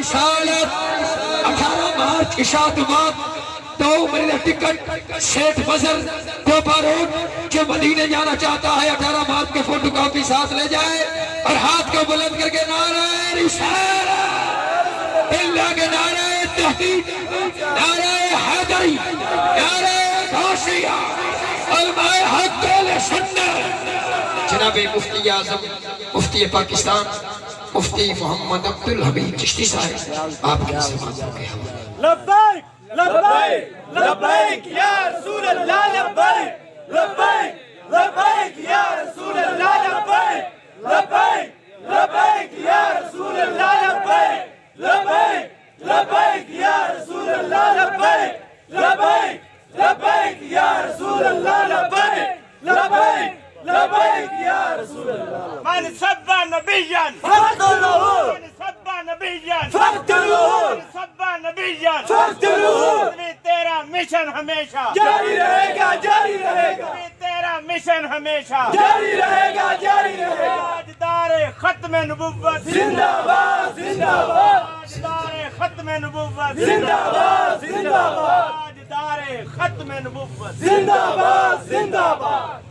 رسالت 18 مارچ اشاعت بات 2 مریض ٹکٹ سیٹھ مظہر کوپا روڈ جو مدینے جانا چاہتا ہے 18 مارچ کے فوٹو کاپی ساتھ لے جائے اور ہاتھ کو بلند کر کے نعرہ رسالت اللہ کے نعرہ تحقیق نعرہ حیدری نعرہ غوثیہ علماء حق اہل سنت جناب مفتی اعظم مفتی پاکستان مفتی محمد عبدالحمید چشتی صاحب آپ کے سماعت کے حوالے لبیک لبیک لبیک یا رسول اللہ لبیک لبیک لبیک یا رسول اللہ لبیک لبیک لبیک یا رسول اللہ لبیک لبیک لبیک یا رسول اللہ لبیک لبیک لبیک یا رسول اللہ لبیک لبیک لبیک یا رسول اللہ من سب نبیا فاقتلوه من سب نبیا فاقتلوه من سب نبیا فاقتلوه تیرا مشن ہمیشہ جاری رہے گا جاری رہے گا تیرا مشن ہمیشہ جاری رہے گا جاری رہے گا تاجدار ختم نبوت زندہ باد زندہ باد تاجدار ختم نبوت زندہ باد زندہ باد تاجدار ختم نبوت زندہ باد زندہ باد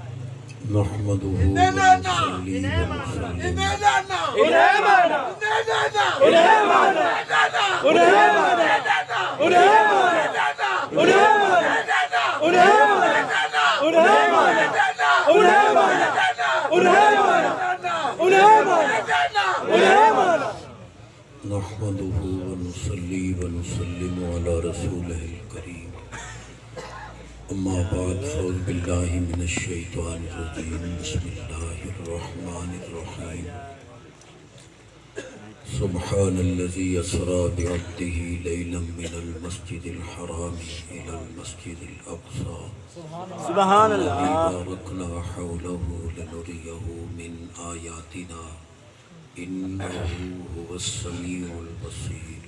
نحمده ونصلي ونسلم على رسوله الكريم اما بعد فاعوذ باللہ من الشیطان الرجیم بسم اللہ الرحمن الرحیم سبحان الذي اسرى بعبده ليلا من المسجد الحرام الى المسجد الاقصى سبحان الذي اللہ باركنا حوله لنريه من آياتنا انه هو السميع البصير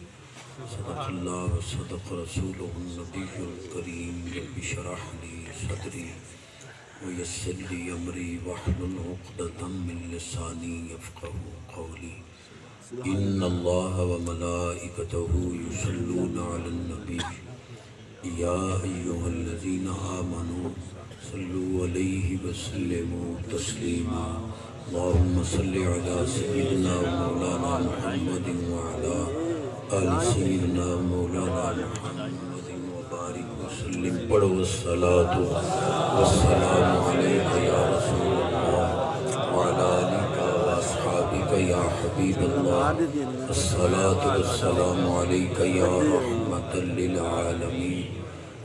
صدق اللہ و صدق رسولہ النبی الکریم رب اشرح لی صدری ویسر لی امری واحلل عقدۃ من لسانی یفقهوا قولی ان اللہ و ملائکتہ یصلون علی النبی یا ایہا الذین آمنوا صلوا علیہ وسلموا تسلیما اللہم صل علی سیدنا مولانا محمد وعلی آل سیدنا مولانا محمد وبارک وسلم پڑھو الصلاة والسلام علیکہ یا رسول اللہ وعلا آلکہ واصحابکہ یا حبیب اللہ الصلاة والسلام علیکہ یا رحمت للعالمین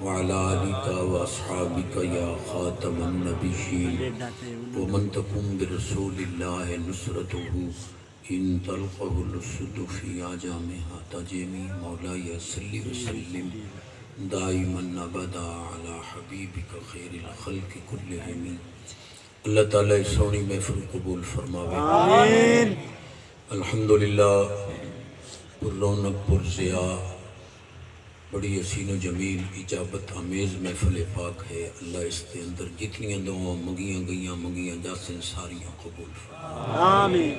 وعلا آلکہ واصحابکہ یا خاتم النبیین ومن تکن برسول اللہ نصرتہ ان تلقه الاسد فی آجامها تجمی مولاي صلی وسلم دائما ابدا علی حبیبک خیر الخلق کلہم اللہ تعالی سونی محفل قبول فرماوے آمین الحمدللہ پر رونق پر ضیاء بڑی حسین و جمیل اجابت آمیز محفل پاک ہے اللہ اس کے اندر جتنی دعاں منگیاں گئیاں منگیاں جاسن ساریاں قبول فرماوے آمین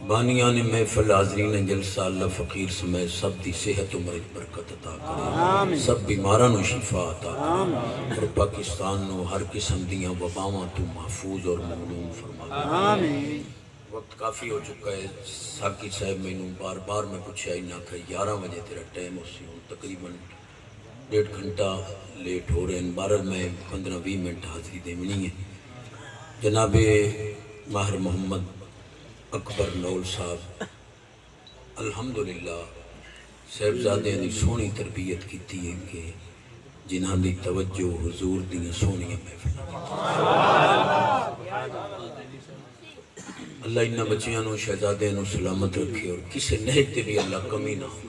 بانیان محفل حاضرین جلسہ اللہ فقیر سمیت سب دی صحت و مرد برکت عطا کرے سب بیماران و شفا عطا کرے اور پاکستان نو ہر قسم دیاں وباواں تو محفوظ اور ممنون فرما آمین وقت کافی ہو چکا ہے ساکی صاحب میں بار بار میں پوچھا ہی نہ کہ 11 بجے تیرا ٹائم ہو سی ہوں تقریباً 1.5 گھنٹہ لیٹ ہو رہے ہیں بہرحال میں 15-20 منٹ حاضری دے منی ہے جناب ماہر محمد اکبر نول صاحب الحمدللہ صاحبزادے دی سونی تربیت کیتی ہے کہ جنہاں دی توجہ حضور دی سونی محفل اللہ انہاں بچیاں نو شہزادے نو سلامت رکھے اور کسے نہج تے بھی اللہ کمی نہ ہو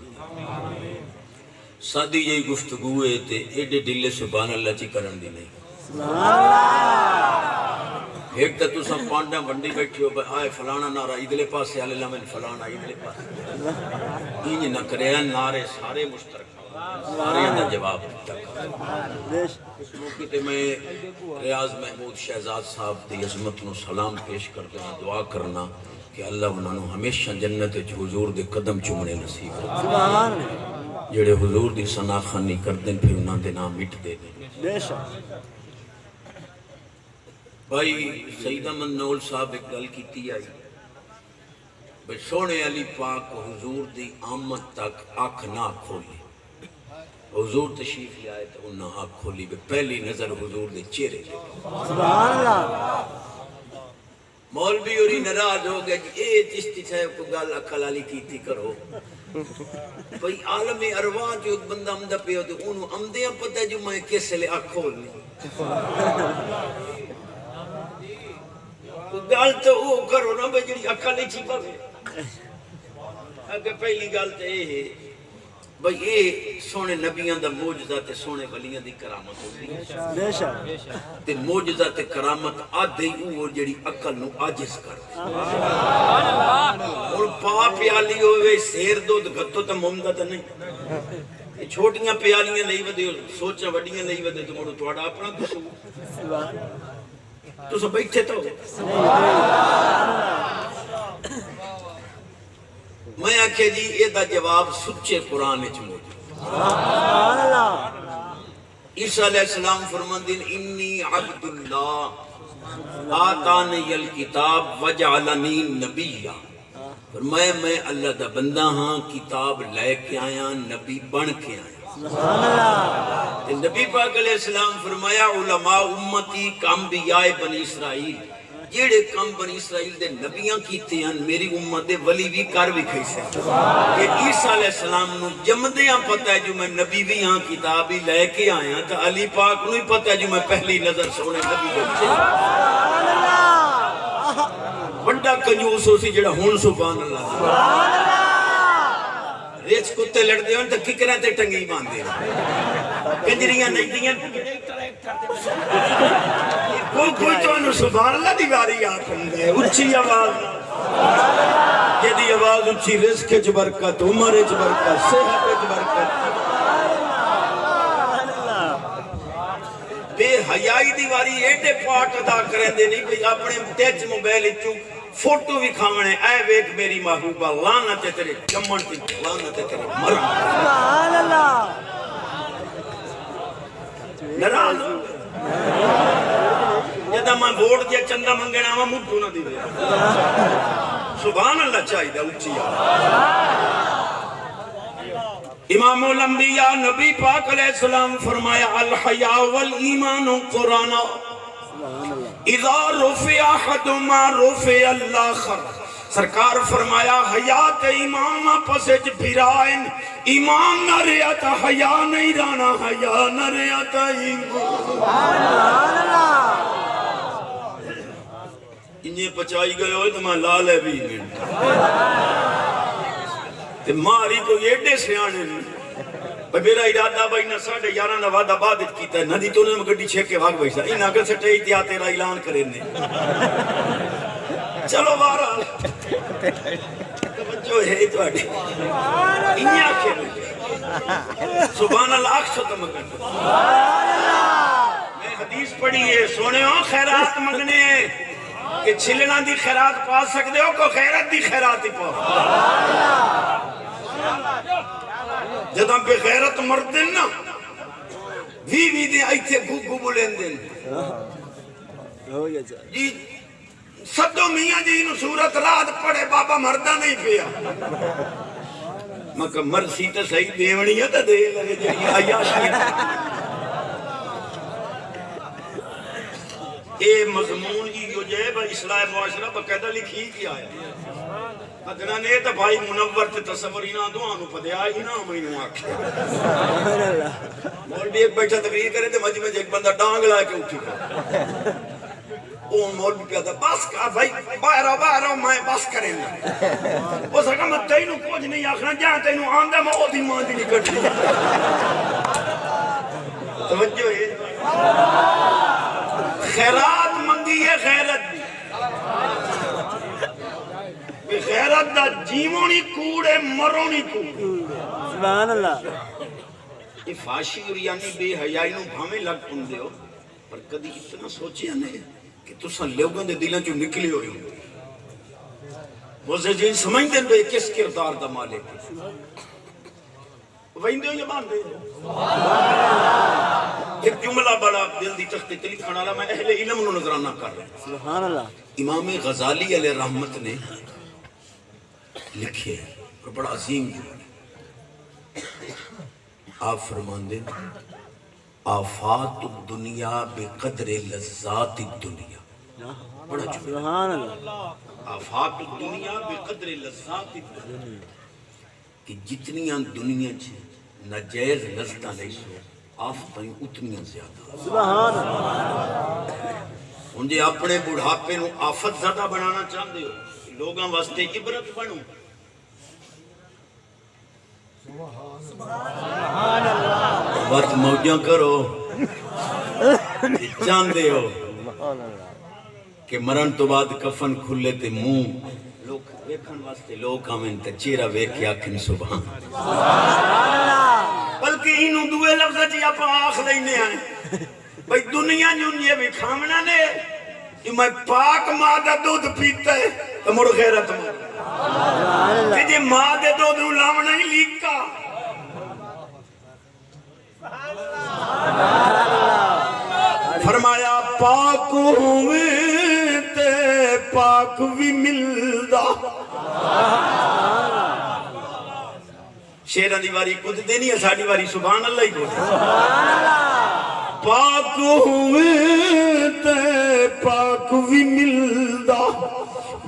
سادی یہی گفتگو ہے تے ایڈے ڈلے سبحان اللہ چی کرن دی نہیں سبحان اللہ ایک تا تو سب پانڈا بندی بیٹھی ہو آئے فلانا نعرہ ادھلے پاس سے آلے لمن فلانا ادھلے پاس انہی نہ کرے نعرے سارے مشترک سارے اندر جواب تک اس موقع تے میں ریاض محمود شہزاد صاحب دی عظمت نو سلام پیش کر دینا دعا کرنا کہ اللہ انہوں نے ہمیشہ جنت وچ حضور دے قدم چومنے نصیب کرے سبحان جڑے حضور دی ثناخوانی کردیں پھر انہاں دے نام مٹ دے دیں بے شک بھائی سید احمد نول صاحب ایک گل کیتی آئی بھائی سونے علی پاک حضور دی آمد تک آنکھ نہ کھولی حضور تشریف لے آئے تو انہاں آنکھ کھولی بے پہلی نظر حضور دے چہرے دے سبحان اللہ مولوی اوری ناراض ہو گیا کہ اے چشتی صاحب کو گل عقل والی کیتی کرو بھئی عالم ارواح جو ایک بندہ امدہ پہ ہو تو انہوں امدیاں پتہ جو میں کس لے آنکھ کھولنی گل تو وہ کرو نا بھئی جڑی عقل نہیں چھپا گئے اگر پہلی گل تو یہ ہے بھئی یہ سونے نبیاں دا موجزہ تے سونے ولیاں دی کرامت ہوتی بے شک تے موجزہ تے کرامت آدھے وہ جڑی عقل نو عاجز کر اور پا پیالی ہوئے سیر دو گتو تے ممدہ تے نہیں چھوٹیاں پیالیاں نہیں ودے سوچاں وڈیاں نہیں ودے تو موڑو توڑا اپنا قصور تو سب بیٹھے تو میں آکھے جی یہ دا جواب سچے قرآن وچ موجود سبحان اللہ عیسیٰ علیہ السلام فرماندین انی عبد اللہ آتانی الکتاب وجعلنی نبیہ فرمایا میں اللہ دا بندہ ہاں کتاب لے کے آیا نبی بن کے آیا سبحان اللہ نبی پاک علیہ السلام فرمایا علماء امتی کام بیائے بنی اسرائیل جیڑے کم بنی اسرائیل دے نبیاں کیتے ہیں میری امت دے ولی بھی کر بھی کھئی سے کہ عیسیٰ علیہ السلام نو جمدیاں پتہ ہے جو میں نبی بھی ہاں کتابی لے کے آیا تو علی پاک نو ہی پتہ ہے جو میں پہلی نظر سونے نبی دے بڑا کنجوس ہو سی جڑا ہون سبحان اللہ ریچ کتے لڑتے ہیں تو ککریں تے ٹنگی باندھے کنجریاں نہیں دیاں کوئی تو انہوں سبحان اللہ دیواری آکھن دے اچھی آواز یہ دی آواز اچھی رزق اچ برکت عمر اچ برکت صحت اچ برکت بے حیائی دیواری ایڈے پاٹ ادا کریں دے نہیں بھئی اپنے ٹیچ موبائل اچھو فوٹو بھی کھاونے اے ویک میری محبوبہ لعنت تیرے جمن تی لعنت تیرے مرم سبحان اللہ نراز جدہ میں ووٹ دیا چندہ منگے نامہ مٹھو نہ دی سبحان اللہ چاہیے اچھی امام الانبیاء نبی پاک علیہ السلام فرمایا الحیاء والایمان قرآن اذا رفع احدما رفع الاخر سرکار فرمایا حیات ایمان پسج بھرائن ایمان نہ رہا تا حیا نہیں رانا حیا نہ رہا تا ایمان انہیں پچائی گئے ہوئے تو میں لال ہے بھی تے ماری کو ایڈے سیانے نہیں میرا ارادہ بھائی نہ 11:30 نہ وعدہ بعد کیتا ہے ندی تو نے گڈی چھیک کے بھاگ بیٹھا ان اگر سٹے احتیاط تیرا اعلان کرے نے چلو بہرحال توجہ ہے تواڈی انہاں آکھے سبحان اللہ اکھ تو مگن میں حدیث پڑھی ہے سونےو خیرات منگنے کہ چھلنا دی خیرات پا سکتے ہو کو خیرت دی خیرات ہی پاؤ جدہ بے غیرت مردن نا وی دے آئیتے گو بولین دن جی صدو میاں جی انہوں سورت رات پڑے بابا مردہ نہیں پیا مکہ مرسی تا صحیح دیونی ہے تا دے لگے جی آیاشی اے مضمون جی جو جائے با اصلاح معاشرہ باقاعدہ لکھی کیا ہے ادنا نے تو بھائی منور تے تصوری نہ دعانو پدیا ہی نہ مینوں آکھے مولوی ایک بیٹھا تقریر کرے تے مجمع ایک بندہ ڈانگ لا کے اٹھی اون مولوی پیا تھا بس کر بھائی باہر آؤ میں بس کریں گا وہ سکا میں تینوں کچھ نہیں آکھنا جہاں تینوں آندا میں او دی مان دی نہیں کٹی توجہ ہے خیرات منگی ہے خیرت دی غیرت دا جیمونی کوڑے مرونی کوڑے سبحان اللہ یہ فاشی اور یعنی بے حیائی نو بھامے لگ پندے ہو پر کدی اتنا سوچے نہیں کہ تساں لوگوں دے دلاں چوں نکلے ہوئے ہو اسے جی سمجھ دیں بے کس کردار دا مالک ہے وہندے ہو یا باندے ایک جملہ بڑا دل دی تختی تلی کھانا میں اہل علم نو نظرانہ کر رہا ہوں. سبحان اللہ. امام غزالی علیہ رحمت نے لکھے اور بڑا عظیم جملہ. آپ فرمان دیں آفات الدنیا بقدر لذات الدنیا. بڑا جملہ. سبحان اللہ. آفات الدنیا بقدر لذات الدنیا کہ جتنیاں دنیا چھے ناجائز لذتہ نہیں سو آفتیں اتنیاں زیادہ. سبحان اللہ. انجھے اپنے بڑھاپے نو آفت زیادہ بنانا چاہتے ہو لوگاں واسطے عبرت بنو. سبحان اللہ. بات موجہ کرو جاندے ہو کہ مرن تو بعد کفن کھلے تے منہ لوگ ویکھن واسطے لوگ آمین تے چہرہ ویکھ کے آکھن سبحان. بلکہ انہوں دوئے لفظ جی آپ آخ لینے آئے بھئی دنیا جن یہ بھی کھامنا نے کہ میں پاک ماں دا دودھ پیتا ہے تو مڑ غیرت ماں کہ جی ماں دے دودھ نو لاؤنا ہی لیکا. فرمایا پاک ہوئے تے پاک بھی ملدا. شیرہ دی واری کچھ دینی ہے ساڑھی واری سبحان اللہ ہی کو. پاک ہوئے تے پاک بھی ملدا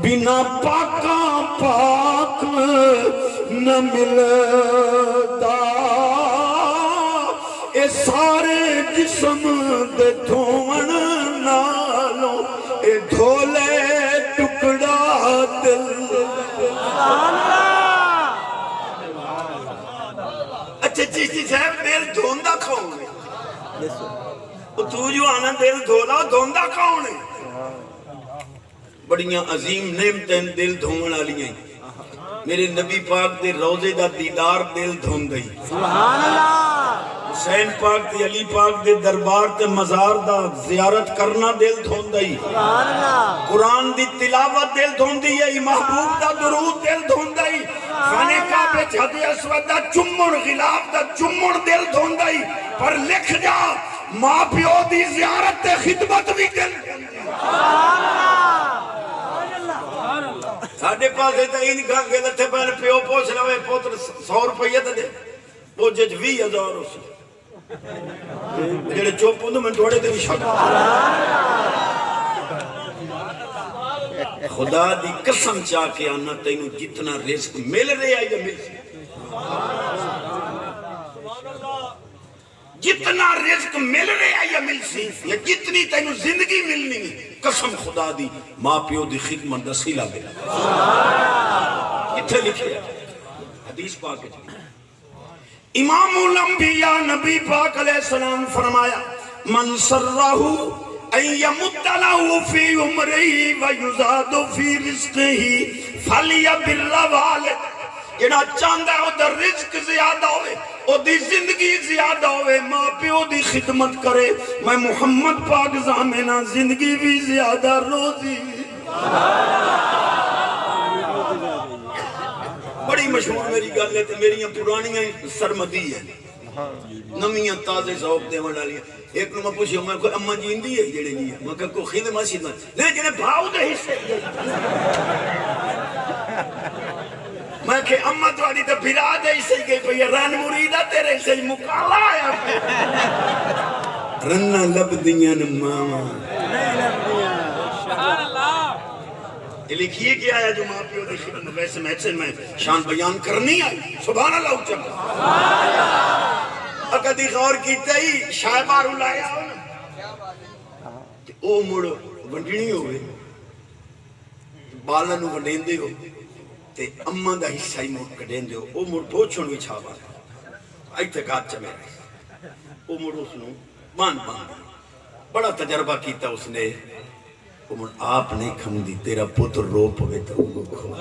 بنا پاکا پاک نہ ملدا. اے سارے جسم دے دھومن نالوں اے دھولے ٹکڑا دل. اچھا چیشتی صاحب دل دھوندا کھاؤں ہے تو جو آنا دل دھولا دھوندا کھاؤں ہے. بڑیاں عظیم نعمتیں دل دھومن آلیاں میرے نبی پاک دے روزے دا دیدار دل دھون دئی. سبحان اللہ. حسین پاک تے علی پاک دے دربار تے مزار دا زیارت کرنا دل دھون دئی. سبحان اللہ. قرآن دی تلاوت دل دھون دی ہے محبوب دا درود دل دھون دئی. خانے کعبے حجر اسود دا چمڑ غلاف دا چمڑ دل دھون دئی. پر لکھ جا ماں پیو دی زیارت تے خدمت بھی دل. ساڑھے پاس ہے تا ان گھنگ کے لتھے پہنے پیو پوچھ لوے پوتر 100 روپیہ تا دے پوچھے 20,000 ہو سی جڑے چوپ ہوں میں دوڑے دے بھی شک. خدا دی قسم چاہ کے آنا تینوں جتنا رزق مل رہے آئی یا مل سی جتنا رزق مل رہے آئی یا مل سی یا جتنی تینوں زندگی ملنی قسم خدا دی ماں پیو دی خدمت دا سیلہ ملا. اتھے لکھے حدیث پاک ہے امام الانبیاء نبی پاک علیہ السلام فرمایا من سرہو ان یمد لہو فی عمرہی ویزاد فی رزقہی فلیبر والد. جنہا چاندہ ہو در رزق زیادہ ہوئے او دی زندگی زیادہ ہوئے ماں پیو دی خدمت کرے. میں محمد پاک زامنہ زندگی بھی زیادہ روزی. بڑی مشہور میری گل ہے میری پرانیاں سرمدی ہے نمیاں تازے ذوق دے ونڈالیاں. ایک نو میں پوچھو میں کوئی اماں جیندی ہے جڑے جی میں کہ کوئی خدمت مسجد میں نہیں جنے بھاؤ دے حصے میں کہ اماں تواڈی تے بھرا دے حصے گئی پئی رن مریدا تیرے حصے مکالا آیا رنہ لب دیاں ماما. سبحان اللہ. یہ لکھیے کیا آیا جو ماں پیو دی خدمت ویسے میں شان بیان کرنی آئی. سبحان اللہ اچھا اگر دی غور کیتا ہی شائبار الایا ہو نا او مڑ ونڈنی ہوئے بالا نو ونڈین دے ہو تے اماں دا حصہ ہی مڑ کٹین دے ہو او مڑ پوچھن بھی چھا بار آئی تھے گات چا میرے او مڑ اس نو بان بڑا تجربہ کیتا اس نے او مڑ آپ نہیں کھم دی تیرا پتر رو پوے تو وہ کھو.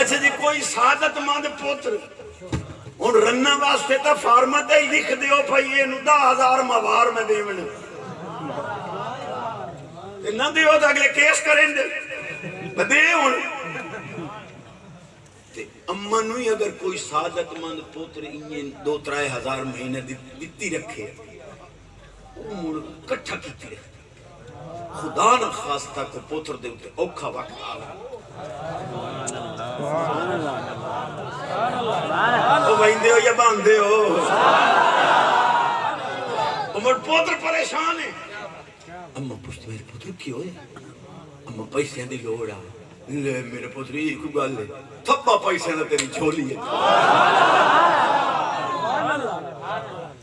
اچھا جی کوئی سعادت مند پوتر ان رنہ واسطے تا فارمت ہی لکھ دیو بھائی یہ نو 10,000 موار میں دے میں نہ دیو تو اگلے کیس کریں دے بدے ہوں اما نو ہی اگر کوئی سعادت مند پوتر انہیں 2-3 ہزار مہینے دیتی رکھے وہ مڑ کٹھا کیتی رکھتے خدا نہ خواستہ کو پوتر دے ہوتے اوکھا وقت آگا وہ بہندے ہو یا باندے ہو عمر پوتر پریشان ہے اما پوچھتے میرے پوتر کیوں ہے اما پیسے دی لوڑا لے میرے پوتر یہ کوئی گل ہے تھپا پیسے نہ تیری جھولی ہے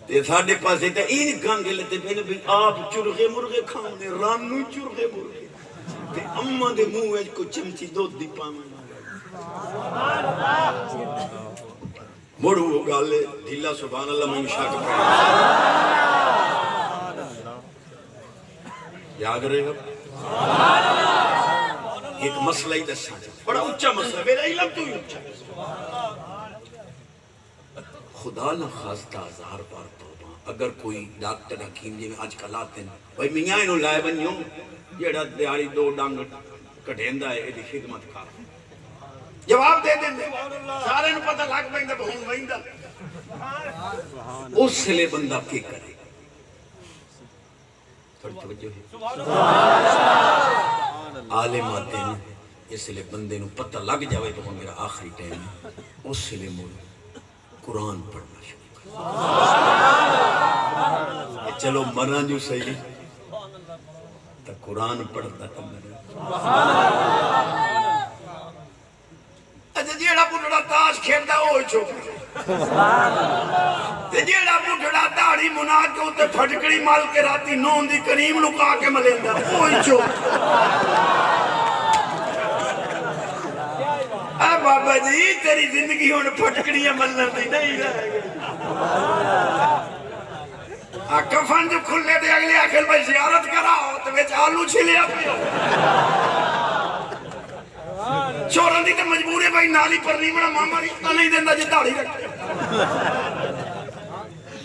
تے ساڈے پاسے تے این گانگے لتے پہلے بھی آپ چرغے مرغے کھانے رانو چرغے مرغے تے اما دے منہ وچ کو چمچی دودھ دی پاویں مڑو وہ گالے دھیلا سبحان اللہ میں شاک یاد رہے گا ایک مسئلہ ہی دسا بڑا اچھا مسئلہ میرا علم تو ہی اچھا خدا نہ خواستہ 1000 بار توبہ اگر کوئی ڈاکٹر حکیم جی میں آج کل آتے ہیں بھائی میاں انہوں لائے بنیوں جیڑا دیاری 2 ڈانگ کٹھیندہ ہے ایدی خدمت کھا جواب دے دیں سارے نو پتہ لگ پہندہ بہن وہندہ اس سلے بندہ کی کرے تھوڑی توجہ ہے عالم آتے ہیں اس لئے بندے نو پتہ لگ جاوے تو میرا آخری ٹائم ہے اس لئے مولا قرآن پڑھنا شروع کر چلو مران جو صحیح تا قرآن پڑھتا تا مران اچھا جیڑا پوٹڑا تاش کھیلتا ہوئی چھوکر جیڑا پوٹڑا داڑی منا کے ہوتے پھٹکڑی مال کے راتی نون دی کریم لکا کے ملیندہ ہوئی چھوکر اے بابا جی تیری زندگی ہونے پھٹکڑیاں ملنا دی نہیں رہے گی کفن جو کھلنے دے اگلے آخر بھائی زیارت کراؤ تو بیچ آلو چھلے اپنے چوران دی تے مجبور ہے بھائی نالی پر نیمڑا ماما رشتہ نہیں دیندہ جی داڑھی رکھتے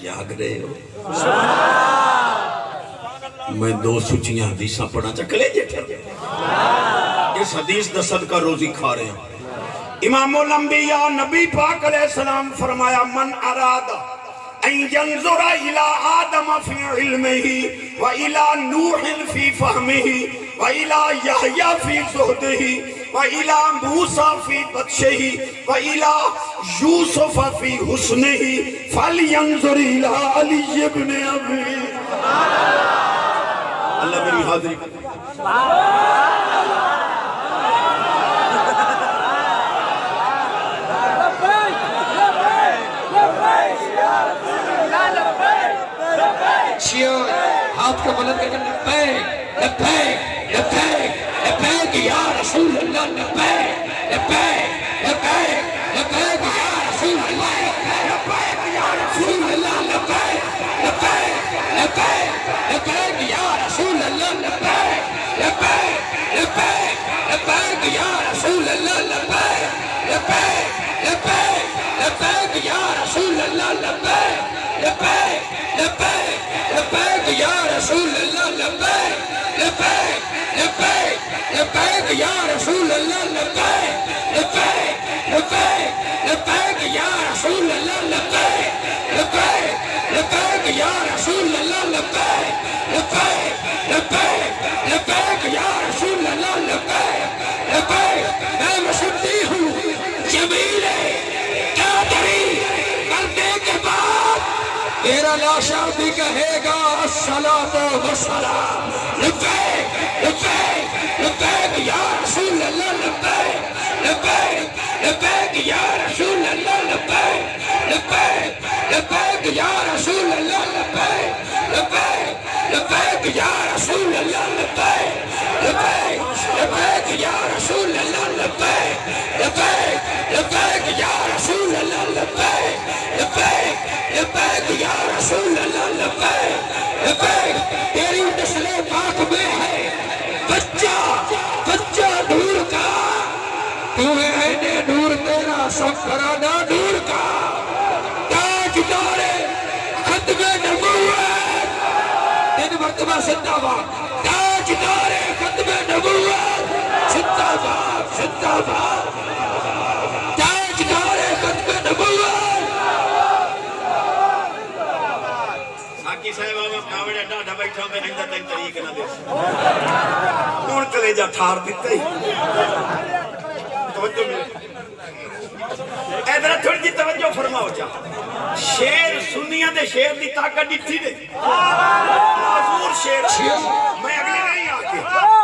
یاد رہے ہو میں 2 سچیاں حدیثاں پڑھا چکلے جیٹھے اس حدیث دا صدقہ روزی کھا رہے ہیں امام الانبیاء نبی پاک علیہ السلام فرمایا من اراد ان ينظر الى آدم في علمه والى نوح في فهمه والى يحيى في زهده وَإِلَى مُوسَى فِي بَطْشِهِ وَإِلَى يُوسُفَ فِي حُسْنِهِ فَلْيَنْظُرْ إِلَىٰ عَلِيِّ بْنِ أَبِي اللہ میری حاضری شیعہ ہاتھ کو بلند کر لبیک لبیک لبیک لبیک یا رسول اللہ لبیک لبیک لبیک لبیک یا رسول اللہ لبیک یا رسول اللہ لبیک لبیک لبیک لبیک یا رسول اللہ لبیک لبیک لبیک لبیک یا رسول اللہ لبیک لبیک لبیک لبیک یا رسول اللہ لبیک لبیک لبیک لبیک یا رسول اللہ لبیک لبیک لبیک لبیک یا رسول اللہ لبیک لبیک لبیک لبیک یا رسول اللہ لبیک لبیک لبیک یا رسول اللہ لبیک لبیک لبیک لبیک یا رسول اللہ لبیک لبیک میں مستی ہوں جمیل قادری کرنے کے بعد تیرا لاشا بھی کہے گا الصلاة والسلام لبیک لبیک لبیک یا رسول اللہ لبیک لبیک لبیک یا رسول اللہ لبیک لبیک لبیک یا رسول اللہ لبیک لبیک لبیک یا رسول اللہ لبیک لبیک لبیک یا رسول اللہ لبیک لبیک لبیک یا رسول اللہ لبیک لبیک لبیک یا رسول اللہ لبیک لبیک تیری نسل پاک میں ہے بچہ نور کا تو ہے عین نور تیرا سب کرانا نور کا تاج دارے ختم نبوت تین مرتبہ زندہ باد تاج دارے تاجدار ختم نبوت ساکی صاحب آبا کاوڑے ڈاڑھا بیٹھا میں ہندہ تین طریق نہ دے کون کلیجہ ٹھار دیتا ہی توجہ میں ایدرہ تھوڑی جی توجہ فرماؤ چاہ شیر سنیہ دے شیر دی طاقت دیتی دے معذور شیر میں اگلے نہیں آکے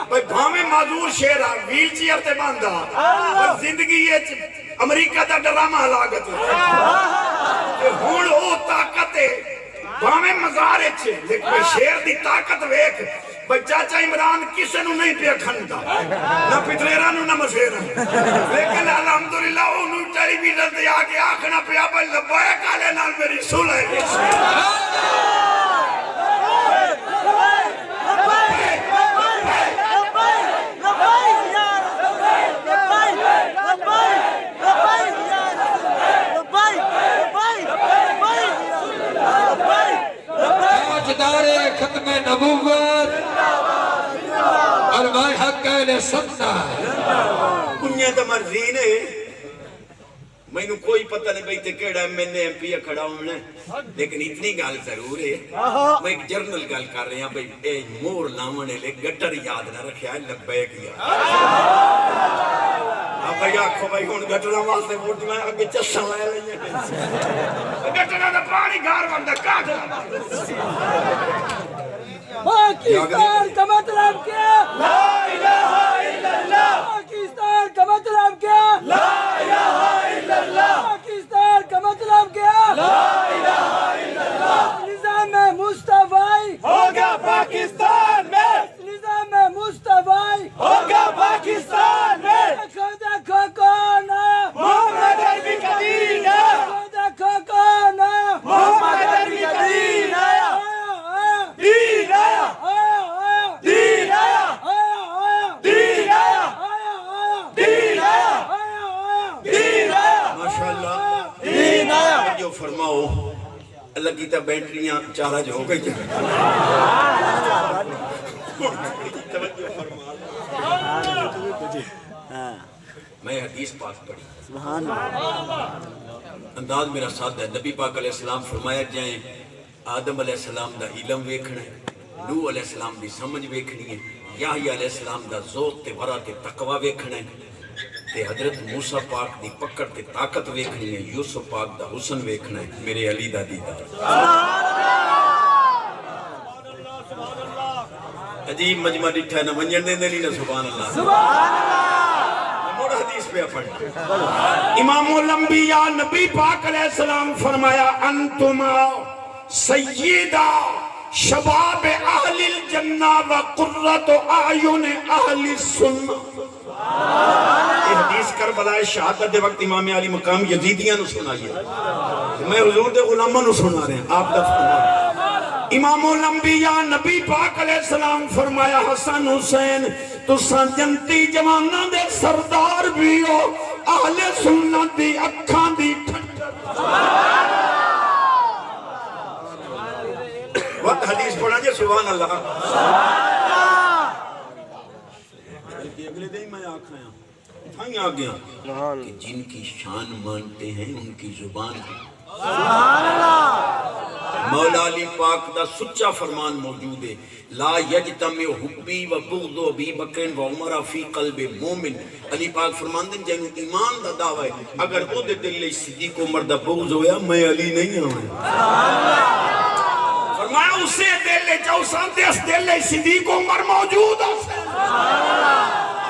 بھائی بھامے معذور شیر آ ویل چیئر تے باندھا اور زندگی یہ امریکہ دا ڈرامہ ہلاگت ہون او طاقت ہے بھامے مزارے چھے لیکن شیر دی طاقت ویک بھائی چاچا عمران کسے نو نہیں پیا کھنڈا نہ پتریرہ نو نہ مسیرہ لیکن الحمدللہ انہوں ٹیلی ویژن دے آگے آکھنا پیا بھائی لبائے کالے نال میری سولہ ہے تاجدار ختم نبوت علماء حق اہل سنت کنیا دا مرزین ہے میں نو کوئی پتہ نہیں بھئی تے کیڑا میں نے ایم پی کھڑا ہوں نے لیکن اتنی گال ضرور ہے میں ایک جرنل گال کر رہے ہیں بھئی اے مور نامنے لے گٹر یاد نہ رکھیا ہے لبیک یاد اب بھئی آکھو بھئی ہون گٹرہ واسے ووٹ میں آگے چشن لائے لیں گٹرہ دا پانی گھار بندہ کاٹ پاکستان کا مطلب کیا لا الہ الا اللہ پاکستان کا مطلب کیا لا الہ الا اللہ پاکستان کا مطلب کیا لا الہ الا اللہ نظام مصطفی ہوگا پاکستان میں نظام مصطفی ہوگا پاکستان میں دیکھو کون ہے محمد عربی قدیر دیکھو کون ہے محمد عربی قدیر جو فرماؤ اللہ کی تا بیٹریاں چارہ جو ہو گئی میں حدیث پاک پڑھی انداز میرا ساتھ ہے نبی پاک علیہ السلام فرمایا جائیں آدم علیہ السلام دا علم ویکھنا ہے نوح علیہ السلام دی سمجھ ویکھنی ہے یحییٰ علیہ السلام دا ذوق تے ورع تے تقوی ویکھنا ہے تے حضرت موسیٰ پاک دی پکڑ تے طاقت ویکھنی ہے یوسف پاک دا حسن ویکھنا ہے میرے علی دا دیدار عجیب مجمع ڈٹھا ہے نہ منجن دے دے نہ سبحان اللہ موڑ حدیث پہ اپن امام الانبیاء نبی پاک علیہ السلام فرمایا انتما سیدہ شباب اہل الجنہ و قرۃ اعین اہل السنہ یہ حدیث کربلا شہادت دے وقت امام علی مقام یزیدیاں نو سنائیے میں حضور دے غلاموں نو سنا رہے ہیں آپ دفع امام الانبیاء نبی پاک علیہ السلام فرمایا حسن حسین تو جنتی جوانہ دے سردار بھی ہو اہل سنت دی اکھاں دی ٹھنڈر وقت حدیث پڑھا جے سبحان اللہ اگلے دن میں آکھایا ہاں آ گیا کہ جن کی شان مانتے ہیں ان کی زبان مولا علی پاک دا سچا فرمان موجود ہے لا یجتمع حبی و بغض ابی بکر و عمر فی قلب مومن علی پاک فرمان دیں جنہوں ایمان دا دعوی ہے اگر وہ دے دل لئے صدیق عمر دا بغض ہویا میں علی نہیں ہوں فرمایا اسے دل لئے چاہو اس دل لئے صدیق عمر موجود ہے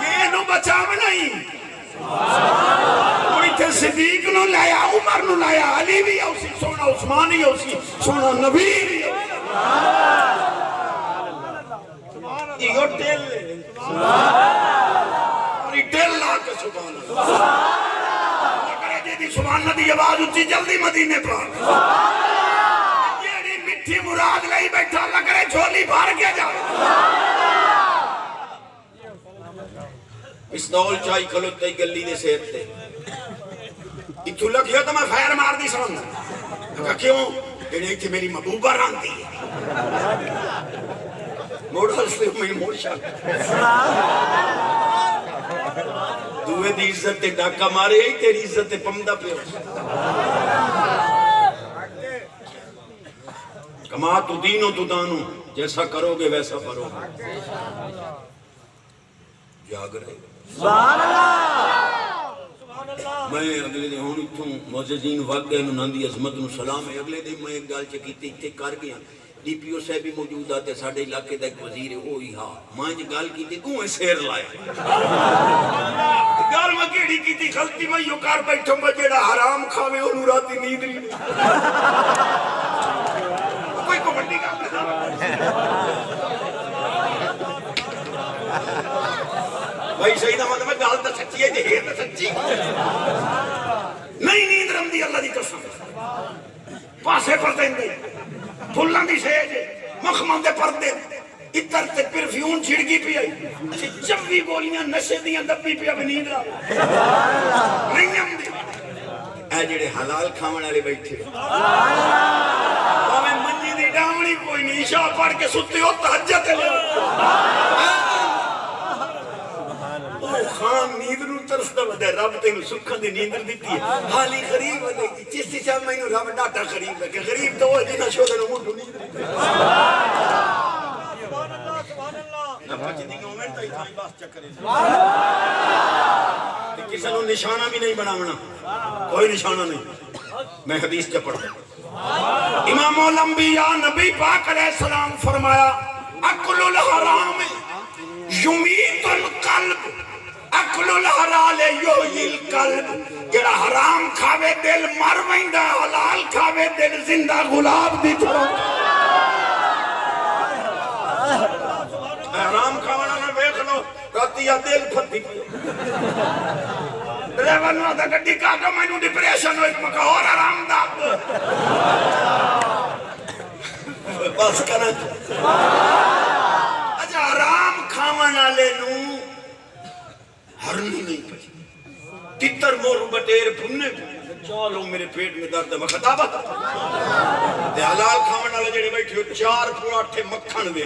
یہ نو بچاو نہیں کوئی تھے صدیق نو لایا عمر نو لایا علی بھی ہے اسی سونا عثمانی ہے اسی سونا نبی بھی ہے یہ ٹیل لے اور یہ ٹیل لا کے سبحان اللہ اگر جی دی سبحان اللہ دی آواز اچھی جلدی مدینے پر یہ مٹھی مراد لئی بیٹھا اللہ کرے جھولی بھار کے جا اس دول چاہی کھلوتے گلی دے سیت تے اتھو لکھیا تو میں خیر مار دی سمجھ کہا کیوں کہ نہیں تھی میری محبوبہ ران دی موڑا اس لئے میں موڑ شاک دوے دی عزت تے ڈاکہ مارے ہی تیری عزت تے پمدہ پہ ہو کما تو دینوں تو دانوں جیسا کرو گے ویسا کرو گے جاگ رہے سبحان اللہ میں اگلے دن ہوں اتھوں معززین واقعہ انہوں دی عظمت نو سلام ہے اگلے دن میں ایک گال چکیتی اتھے کر گیا ڈی پی او صاحب بھی موجود آتے ساڑھے علاقے دا ایک وزیر ہے وہی ہاں میں جو گال کی تھی کون سیر لائے گال میں کیڑی کی تھی غلطی میں یو کار بیٹھوں میں جیڑا حرام کھاوے انہوں راتی نیند نہیں کوئی کو بڑی گا بھائی صحیح نہ مطلب ہے گال تا سچی ہے جہیر تا سچی نہیں نیند رم دی اللہ دی قسم پاسے پر دیں دے پھلان دی سیج مخمان دے پر دے اتر تے پرفیون چھڑگی پی آئی چوی گولیاں نشے دیاں دبی پی اب نیند را نہیں ہم دے اے جڑے حلال کھاون والے بیٹھے میں منجی دی ڈاونی کوئی نہیں شاہ پڑھ کے ستے ہو تہجد لے خان نیند نو ترسدا ودے رب تینو سکھاں دی نیند دیتی ہے حالی غریب ودے چشتی صاحب مینوں رب ڈاٹا غریب لگے غریب تو وہ جنہ شودے نو منڈو نیند سبحان اللہ سبحان اللہ نہ پچ دی گورنمنٹ تے تھائی باس چکرے کسی نو نشانہ بھی نہیں بناونا کوئی نشانہ نہیں میں حدیث چ پڑھتا امام الانبیاء نبی پاک علیہ السلام فرمایا اکل الحرام یمیت القلب اکل الحلال یحیی القلب جڑا حرام کھاوے دل مر ویندا حلال کھاوے دل زندہ گلاب دی طرح حرام کھاونا نہ ویکھ لو راتیا دل پھتی ڈرائیور نو آدھا گڈی کاٹا مینوں ڈپریشن ہوئی میں کہا اور حرام دا بس کرنا اچھا حرام کھاون والے نو ہرنی نہیں پچی تتر مور بٹیر بھنے چالو میرے پیٹ میں درد ہے خطابت تے حلال کھاون والے جڑے بیٹھے چار پراٹھے مکھن دے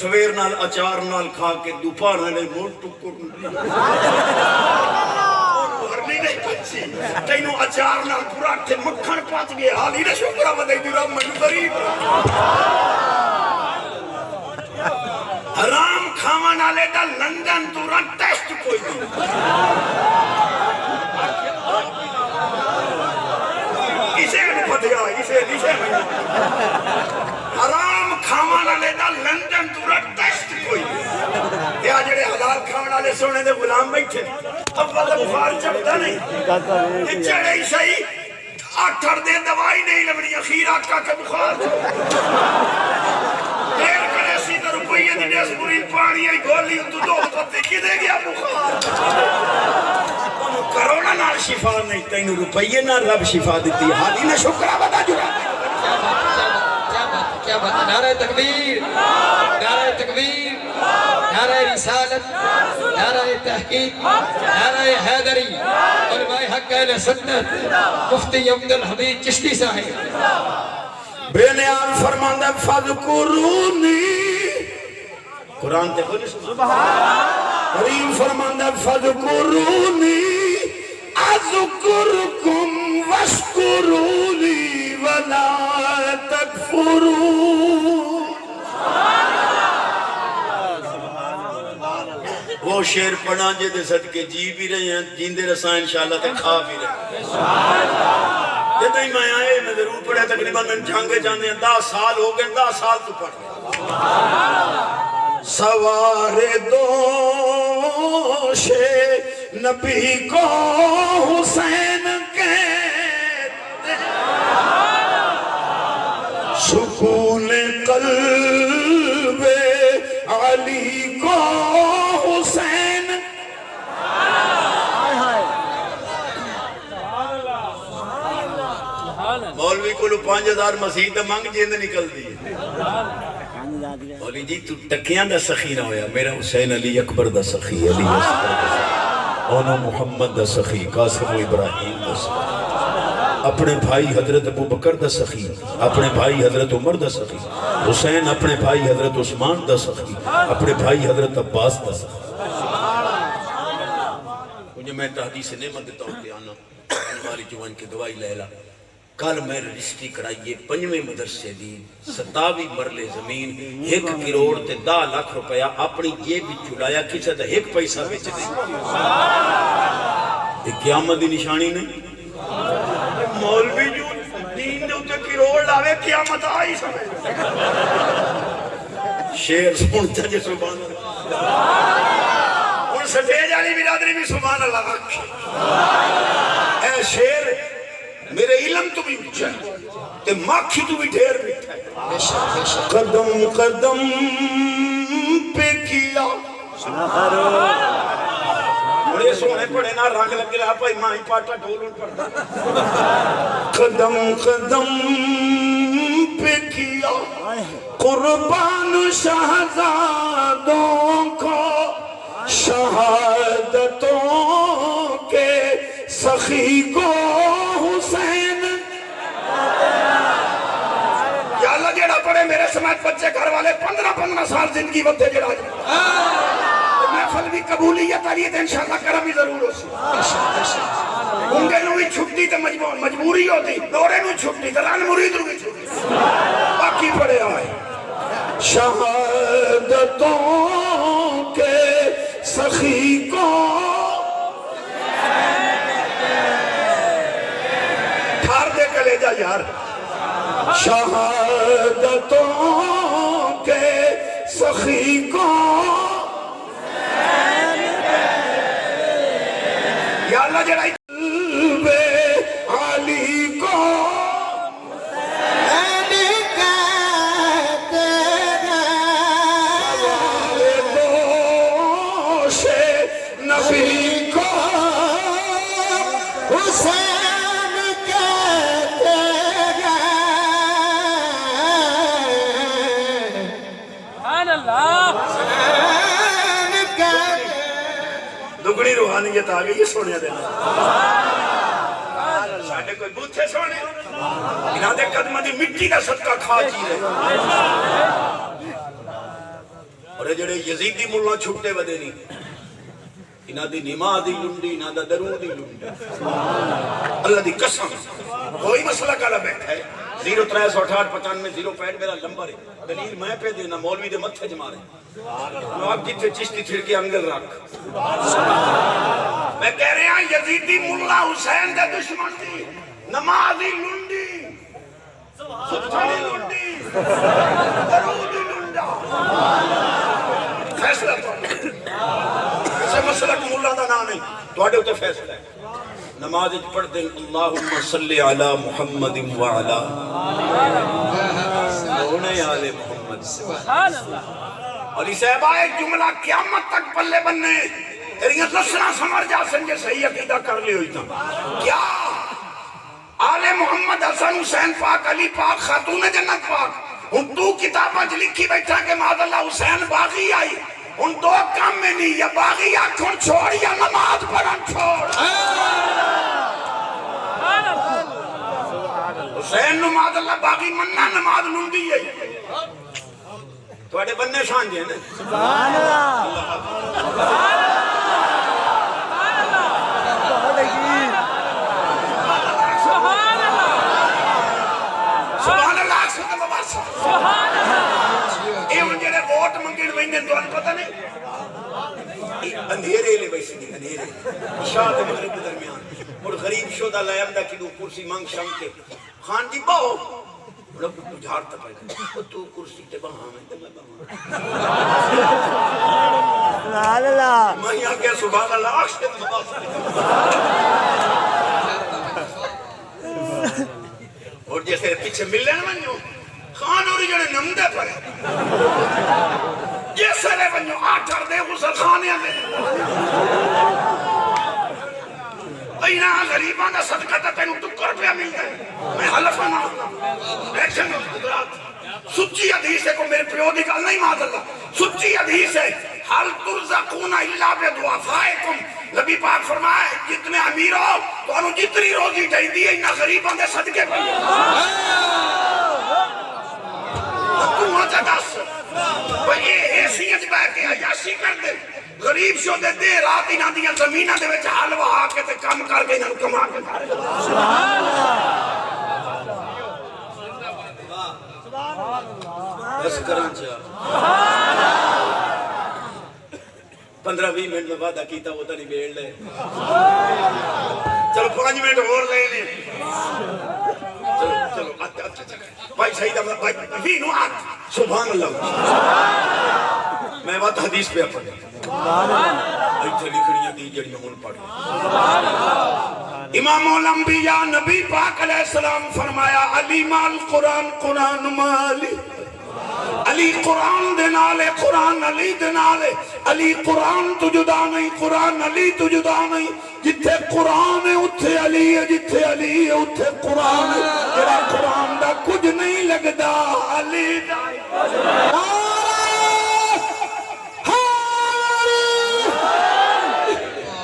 سویر نال اچار نال کھا کے دوپہر والے مور ٹکر ہرنی نہیں پچی تینوں اچار نال پراٹھے مکھن پچ گئے حالی نہ شکر ودے دی رب مینوں غریب حرام کھاون والے دا لندن تو رن ٹیسٹ کوئی نہیں اسے نہیں پتہ اسے حرام کھاون والے دا لندن تو رن ٹیسٹ کوئی نہیں یہ جڑے حلال کھاون والے سونے دے غلام بیٹھے اول بخار چڑھتا نہیں یہ چڑھے ہی صحیح 8 دے دوائی نہیں لبنی اخیر آقا کے بخار دیر کرے سیدھا روپیے دی ڈیسپورین پانی آئی گولی تو دو پتے کی دے گیا بخار انہوں کرونا نال شفا نہیں تینوں روپیے نال رب شفا دیتی حالی نہ شکرہ بدا جڑا کیا بات نعرہ تکبیر نعرہ تکبیر نعرہ رسالت نعرہ تحقیق نعرہ حیدری علماء حق اہل سنت مفتی عبدالحمید چشتی صاحب بے نیان فرماندہ فذکرونی قرآن تے بولی کریم فرماندہ فذکرونی اذکرکم واشکرونی ولا تکفرون وہ شیر پڑھا جے دے صدقے جی بھی رہے ہیں جیندے رسائیں انشاءاللہ تے کھا بھی رہے ہیں یہ نہیں میں آئے میں ضرور پڑھے تقریباً جھانگے جانے ہیں 10 سال ہو گئے 10 سال تو پڑھ سوارے دوش نبی کو حسین کہتے سکون قلب علی کو حسین مولوی کو 5000 مسیح تے منگ جیند نکل دی مولوی جی تو ٹکیاں دا سخی نہ ہویا میرا حسین علی اکبر دا سخی علی اکبر دا سخی اونا محمد دا سخی قاسم و ابراہیم دا سخی اپنے بھائی حضرت ابو بکر دا سخی اپنے بھائی حضرت عمر دا سخی حسین اپنے بھائی حضرت عثمان دا سخی اپنے بھائی حضرت عباس دا سخی مجھے میں تحدیث نعمت دیتا ہوں کہ آنا ہماری جوان کی دوائی لے لا کل میں رجسٹری کرائیے 5ویں مدرسے دی 27 مرلے زمین 1 کروڑ تے 10 لاکھ روپیہ اپنی جیب وچ چلایا کسے دا 1 پیسہ وچ نہیں یہ قیامت دی نشانی نہیں مولوی جو دین دے اتے کروڑ لاوے قیامت آئی سمجھ شیر سنتا جے سبحان ان سٹیج والی برادری بھی سبحان اللہ اے شیر میرے علم تو بھی اچھا ہے تے ماکھی تو بھی ڈھیر بیٹھا ہے قدم قدم پہ کیا بڑے سونے پڑے نا رنگ لگ رہا پائی ماں ہی پاٹا ڈھولن پڑتا قدم قدم پہ کیا قربان شہزادوں کو شہادتوں کے سخی کو حسین یا اللہ جیڑا پڑے میرے سمیت بچے گھر والے 15 سال زندگی وقت جڑا محفل بھی قبولیت آ رہی ہے تو انشاءاللہ کرم ہی ضرور ہو سی انگے نو بھی چھٹی تو مجبوری ہوتی دورے نو چھٹی تو رن مرید نو بھی چھٹی باقی پڑے آئے شہادتوں کے سخی کو ٹھار دے کلے جا یار شہادتوں کے سخی کو یا اللہ جڑا قلب علی کو نبی کو حسین کہتے ہیں سبحان اللہ دگنی روحانیت آ گئی یہ سونے دینا ساڑھے کوئی بوتھے سونے انہاں دے قدمہ دی مٹی کا صدقہ کھا جی رہے اور یہ جڑے یزیدی ملہ چھوٹے ودے نہیں انہاں دی نماز دی لنڈی انہاں دا درود دی لنڈی اللہ دی قسم کوئی مسئلہ کالا بیٹھا ہے 036895 میرا نمبر ہے دلیل میں پہ دینا مولوی دے متھے جمارے آپ جتھے چشتی تھر کے انگل رکھ میں کہہ رہے ہیں یزیدی ملا حسین دے دشمن دی نمازی لنڈی سبحانی لنڈی درودی لنڈا فیصلہ اسے مسئلہ کو ملا دا نام نہیں توڑے ہوتے فیصلہ ہے نماز پڑھ دیں اللہم صلی علی محمد وعلا سونے آل محمد سبحان اللہ اور اسے ایک جملہ قیامت تک پلے بننے تیریاں لسنا سمر جا سنجے صحیح عقیدہ کر لی ہوئی تھا کیا آل محمد حسن حسین پاک علی پاک خاتون جنت پاک ان تو کتابہ لکھی بیٹھا کہ معاذ اللہ حسین باغی آئی ان دو کام میں نہیں یا باغی آنکھوں چھوڑ یا نماز پڑھن چھوڑ حسین نماز اللہ باغی مننا نماز نمدی ہے تو اڑے بننے شان جے نا سبحان اللہ سبحان اللہ سبحان اللہ سبحان اللہ یہ جڑے ووٹ منگن ویندے تو پتہ نہیں اندھیرے لے بیٹھی دی اندھیرے شاہ تے مغرب کے درمیان اور غریب شودا لے آمدا کہ کرسی مانگ شام کے خان جی باؤ رب بجھار تا پائے تو کرسی تے بہاں میں تے میں بہاں سبحان اللہ میں یہاں کہ سبحان اللہ عاشق اور جیسے پیچھے ملنے ونجو خان اور جڑے نمدے پڑے جیسے لے ونجو آٹھر دے غسل خانے دے اینا غریبان دا صدقہ تا تینو ٹکر پہ ملتا ہے میں حلفہ نہ ہوتا ایکشن میں قدرات سچی حدیث ہے کو میرے پیو دی گل نہیں ماد اللہ سچی حدیث ہے حل ترزقون الا بدعفائکم نبی پاک فرمائے جتنے امیر ہو تو انہوں جتنی روزی ڈھائی دی ہے انہا غریبان دے صدقے پہ تو وہاں جا دس وہ یہ حیثیت بہ کے عیاشی کر دے غریب شو دے دے رات انہاں دیاں زمیناں دے وچ حل وہا کے تے کم کر کے انہاں نوں کما کے گھر سبحان اللہ بس کراں چا 15-20 منٹ میں وعدہ کیتا وہ تو نہیں بیڑ لے چلو 5 منٹ اور لے لیں چلو چلو اچھا بھائی شہید احمد بھائی بھی نو آت سبحان اللہ میں بات حدیث پہ پڑھ ایتھے لکھنیاں دی جڑی میں ہن پڑھ امام الانبیاء نبی پاک علیہ السلام فرمایا علی مال قرآن قرآن مالی علی قرآن دے نالے قرآن علی دے نالے علی قرآن تو جدا نہیں قرآن علی تو جدا نہیں جتھے قرآن ہے اتھے علی ہے جتھے علی ہے اتھے قرآن ہے تیرا قرآن دا کچھ نہیں لگدا علی دا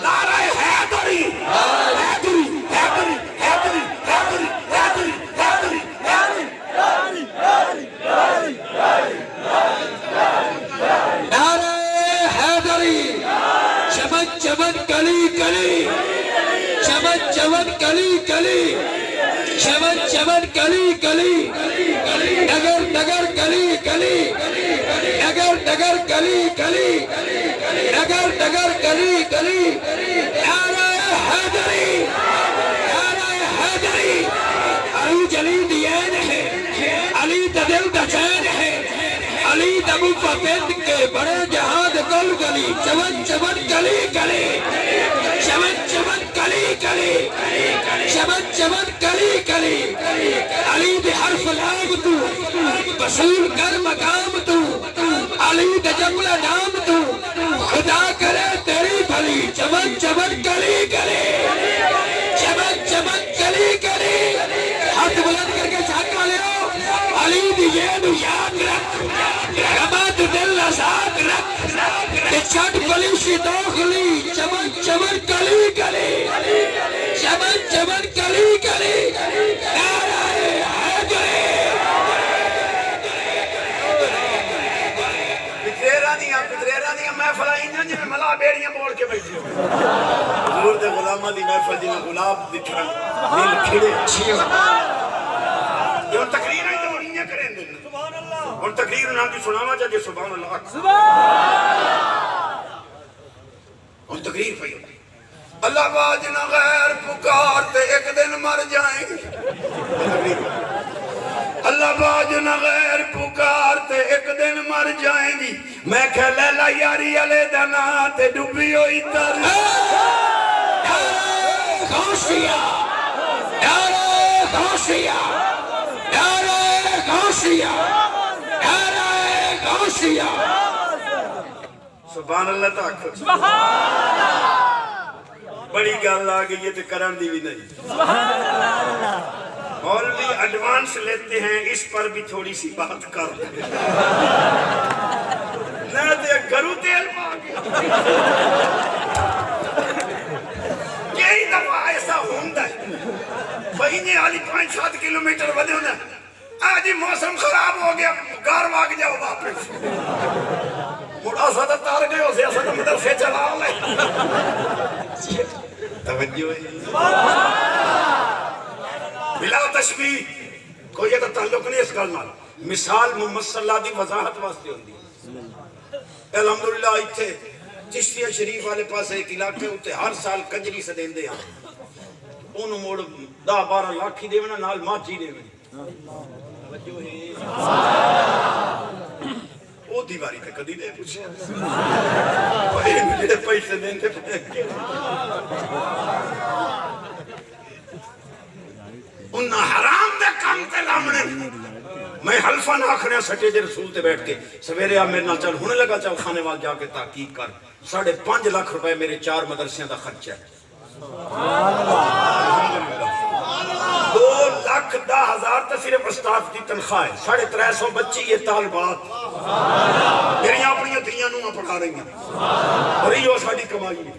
نعرہ حیدری حیدری حیدری حیدری حیدری حیدری حیدری نعرہ حیدری چمن چمن کلی کلی چمن چمن کلی کلی چمن چمن کلی کلی نگر نگر کلی کلی نگر نگر کلی کلی نگر نگر کلی کلی نعرہ حیدری نعرہ حیدری علی جلی دین ہے علی دل دا چین ہے علی دبو پتند کے بڑے جہاد گل گلی چمن چمن کلی کلی چمن چمن کلی کلی چمن چمن کلی کلی علی دے حرف لام تو وصول کر مقام تو علی دے جملہ نام تو خدا کرے تیری بھلی چمن چمن کلی کلی چمن چمن کلی کلی ہاتھ بلند کر کے چھاکا لے ہو علی دی یہ نو یاد رکھ ربات دل آزاد رکھ کہ چھٹ پلیشی دوخلی چمن چمن کلی کلی چمن چمن کلی کلی نعرہ حیدری پتریرہ دیاں محفلہ انجن جی میں ملا بیڑیاں بوڑ کے بیٹھی ہوں حضور دے غلامہ دی محفل جی میں غلاب دکھرن دل کھڑے یہ تقریر ہے تو انہیں کریں دن اور تقریر انہاں کی سنانا چاہتے سبحان اللہ اور تقریر پہ اللہ باج نہ غیر پکارتے ایک دن مر جائیں گے اللہ باج نہ غیر پکارتے ایک دن مر جائیں گی میں کہ لیلہ یاری علی دناتے ڈوبی ہوئی تر غوثیہ نعرہ غوثیہ نعرہ غوثیہ نعرہ غوثیہ سبحان اللہ تاکہ بڑی گل آ گئی ہے تو کرن دی بھی نہیں مولوی ایڈوانس لیتے ہیں اس پر بھی تھوڑی سی بات کر دیں نہ دے گھرو تیل مانگے یہی دفعہ ایسا ہوندہ ہے بہینے آلی 5-7 کلومیٹر ودے ہوندہ ہے آج ہی موسم خراب ہو گیا گار واگ جاؤ واپس بڑا سا تار گئے ہو سیاسہ مدرسے چلا لے توجہ ہے بلا تشبیح کوئی یہ تعلق نہیں اس گل نال مثال محمد صلی اللہ دی وضاحت واسطے ہوندی الحمدللہ ایتھے چشتیہ شریف والے پاس ایک علاقے ہوتے ہر سال کجری سے دین دے ہاں انہوں موڑ 10-12 لاکھ ہی دے ونا نال ماچی دے ونا توجہ ہے وہ دیواری تے کدی دے پوچھے جڑے پیسے دین تے انہاں حرام دے کام تے لامنے میں حلفان آخرے سٹے جے رسول تے بیٹھ کے سویرے آپ میرے نال چل ہونے لگا چل خانے وال جا کے تحقیق کر 5.5 لاکھ روپے میرے 4 مدرسیاں دا خرچہ ہے 2,10,000 تے صرف استاد دی تنخواہ ہے 350 بچی یہ طالبات میری اپنی دھیاں نوں پڑھا رہی ہیں اور یہ ساڈی کمائی ہے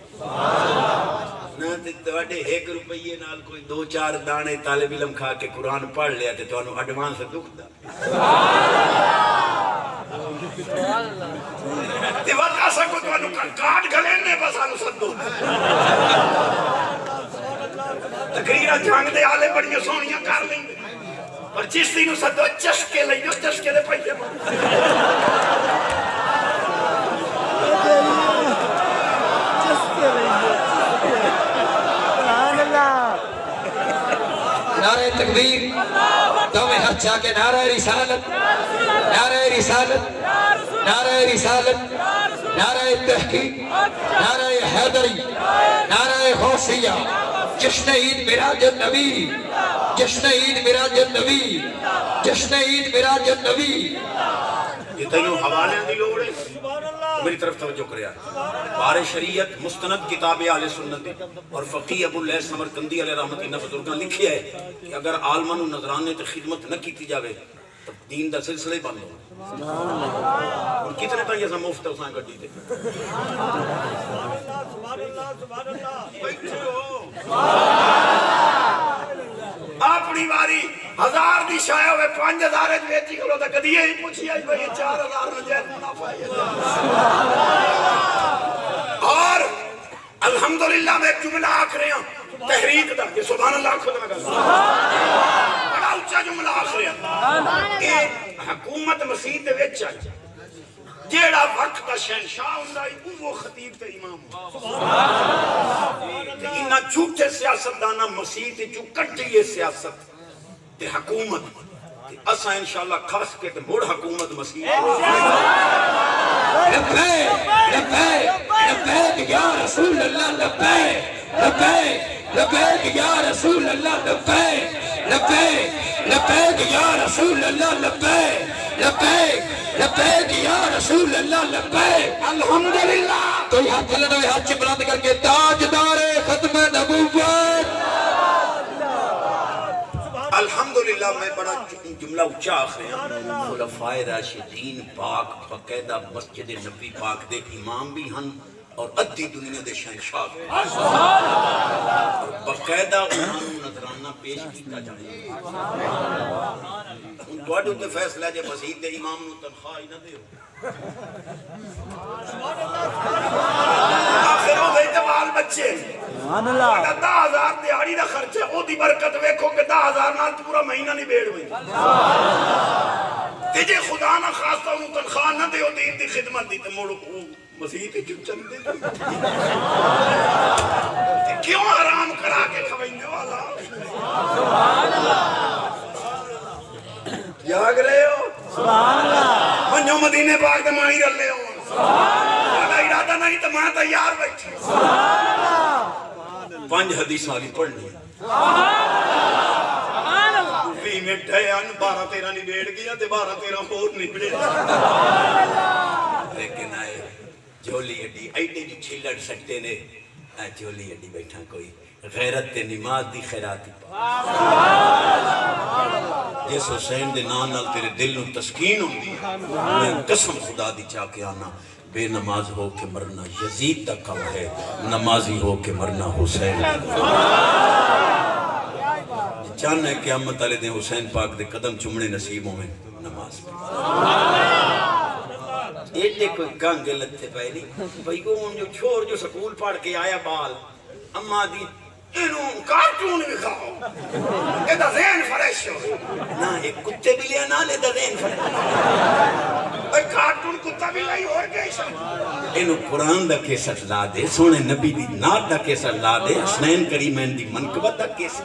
نہ تے تواڈے 1 روپیے نال کوئی 2-4 دانے طالب علم کھا کے قرآن پڑھ لیا تے تانوں ایڈوانس دکھ دا تے وقت آسا کو تو انو کاٹ گلے بس آنو سدو تقریرہ جانگ دے آلے بڑیاں سونیاں کر لیں پر چشتی نو سدو چشکے لیں جو چشکے دے پہیے نعرہ تکبیر دومیں ہاتھ چاہ کے نعرہ رسالت نعرہ رسالت نعرہ رسالت نعرہ تحقیق نعرہ حیدری نعرہ غوثیہ جشن عید میراج النبی جشن عید میراج النبی جشن عید میراج النبی یہ تینوں حوالے دی لوڑے میری طرف توجہ کریا بار شریعت مستند کتاب اہل سنت اور فقی ابو اللیث سمرقندی علیہ رحمت اللہ بزرگاں لکھیا ہے کہ اگر عالمان و نظرانے تے خدمت نہ کیتی جاوے تو دین دا سلسلہ ہی بند ہو اور کتنے تک یہ مفت ہے اساں گڈی تے اپنی باری 1000 دی شایا ہوئے 5000 ویچی کرو تا کدی یہی پوچھی آئی بھئی 4000 رجال منافع ہے اور الحمدللہ میں ایک جملہ آکھ رہے ہیں تحریک دا یہ سبحان اللہ خود میں کہا بڑا اچھا جملہ آکھ رہے ہیں ایک حکومت مسیح دے ویچ آئی جیڑا وقت دا شہنشاہ ہوندا وہ خطیب تے امام انہاں جھوٹے سیاستداناں مسیح تے جو کٹی یہ سیاست تے حکومت اساں انشاءاللہ خاص کے تے مڑ حکومت مسیح لبیک لبیک لبیک یا رسول اللہ لبیک لبیک لبیک یا رسول اللہ لبیک لبیک لبیک یا رسول اللہ لبیک لبیک لبیک یا رسول اللہ لبیک الحمدللہ تو یہ ہاتھ لڑو یہ ہاتھ بلند کر کے تاجدار ختم نبوت الحمدللہ میں بڑا جملہ اچھا آخر ہیں خلفاء راشدین پاک باقاعدہ مسجد نبی پاک دے امام بھی ہن اور ادھی دنیا دے شہنشاہ اور باقاعدہ انہوں نظرانہ پیش کیتا جائے ان توڑے ہوتے فیصلہ جے مسجد دے امام نو تنخواہ ہی نہ دے آخر ہو گئی جوال بچے 10,000 دیاری دا خرچ ہے او دی برکت ویکھو کہ 10,000 نال پورا مہینہ نہیں بیڑ ہوئی تے جے خدا نہ خواستہ انہوں تنخواہ نہ دے دین دی خدمت دی تے موڑو مسیح تے چپ چل دے کیوں حرام کرا کے کھوئیں دے والا جاگ رہے ہو منجو مدینے پاک دے ماہی رل لے ہو ارادہ نہیں تو ماں تیار بیٹھے 5 حدیث والی پڑھنی 20 منٹ ہے 12-13 نہیں بیٹھ گیا 12-13 اور نہیں بیٹھ لیکن آئے جولی اڈی ایڈی جو چھلڑ سکتے نے جولی اڈی بیٹھا کوئی غیرت تے نماز دی خیراتی پا جس حسین دے نال تیرے دل نو تسکین ہوندی میں قسم خدا دی چاہ کے آنا بے نماز ہو کے مرنا یزید تک کم ہے نمازی ہو کے مرنا حسین چاہنا ہے قیامت والے دن حسین پاک دے قدم چمڑے نصیبوں میں نماز پڑھ ایڈے کوئی گنگ لتے پہلی بھائی کو جو چھوڑ جو سکول پڑھ کے آیا بال اماں دی انہوں کارٹون بھی کھاؤ ایدہ ذہن فریش ہو نا ایک کتے بھی لیا نا لیدہ ذہن فریش ایک کارٹون کتا بھی لائی اور گئی سا انہوں قرآن دا کیسٹ لا دے سونے نبی دی نات دا کیسٹ لا دے حسنین کریمین دی منقبت دا کیسٹ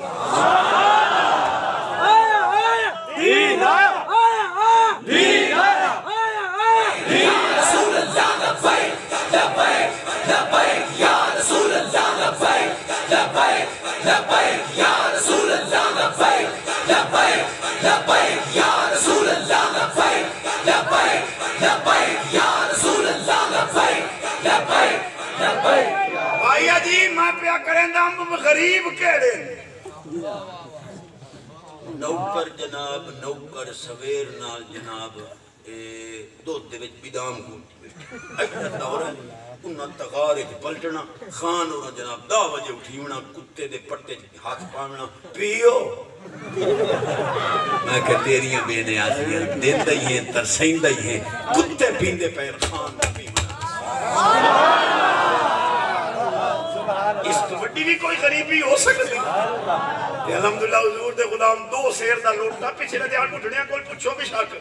دین آیا دین آیا رسول اللہ لبیک لبیک لبیک یا رسول اللہ لبیک لبیک لبیک یا رسول اللہ لبیک لبیک لبیک یا رسول اللہ لبیک لبیک لبیک یا رسول اللہ لبیک لبیک لبیک بھائی جی میں پیا کریں دا ہم غریب کہڑے نوکر جناب نوکر سویر نال جناب دودھ دے وچ بادام گونتی بیٹھے دور ہے انہاں تغار وچ پلٹنا خان اور جناب 10 بجے اٹھی ہونا کتے دے پٹے ہاتھ پاونا پیو میں کہ تیریاں بے نیازیاں دیندا ہی ہیں ترسیندا ہی ہیں کتے پیندے پیر خان دا پیونا اس تو بڑی بھی کوئی غریبی ہو سکتی الحمدللہ حضور دے غلام 2 سیر دا لوٹا پچھلے دیہاں گھٹڑیاں کول پوچھو بھی شک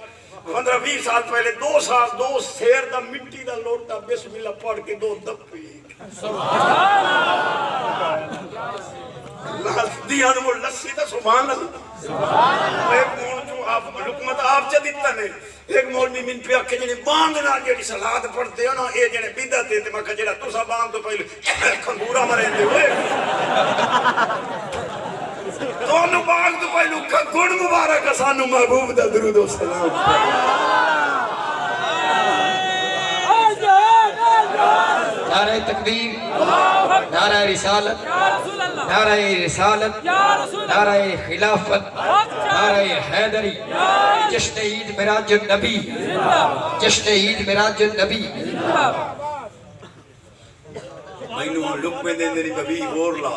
15-20 سال پہلے 2 سیر دا مٹی دا لوٹا بسم اللہ پڑھ کے 2 دپی دیاں وہ لسی دا سبحان اللہ ایک مول جو آپ حکمت آپ چا دیتا نے ایک مولوی من پہ آکھے جنہیں بانگ نہ جڑی صلات پڑھتے ہو نا اے جنہیں بدعت تے میں کہا جڑا تسا بانگ تو پہلے کھنگورا مرندے ہوئے دونوں بانگ تو پہلے گڑ مبارک سانو محبوب دا درود و سلام نعرہ تکبیر نعرہ رسالت نعرہ رسالت نعرہ خلافت نعرہ حیدری جشن عید معراج النبی جشن عید معراج النبی مینوں لک میں دین دینی ببی اور لا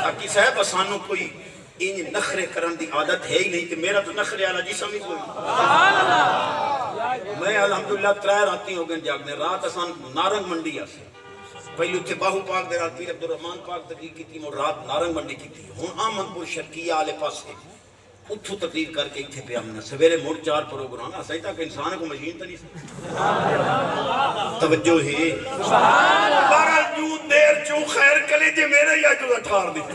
ساکی صاحب سانو کوئی ان نخرے کرن دی عادت ہے ہی نہیں کہ میرا تو نخرے والا جسم ہی کوئی میں الحمدللہ 3 راتی ہو گئے جاگنے رات اسان نارنگ منڈی آسے پہلے اتھے باہو پاک دے رات پیر عبدالرحمن پاک تقریر کی تھی اور رات نارنگ منڈی کی تھی ہون آمن پور شرکیہ آلے پاس ہے اتھو تقریر کر کے اتھے پہ ہمیں سویرے موڑ 4 پروگرام ہے صحیح تھا کہ انسان کو مشین تا نہیں سکتا توجہ ہے بارہ جو دیر چو خیر کلے جے میرے یا جو اٹھار دیتے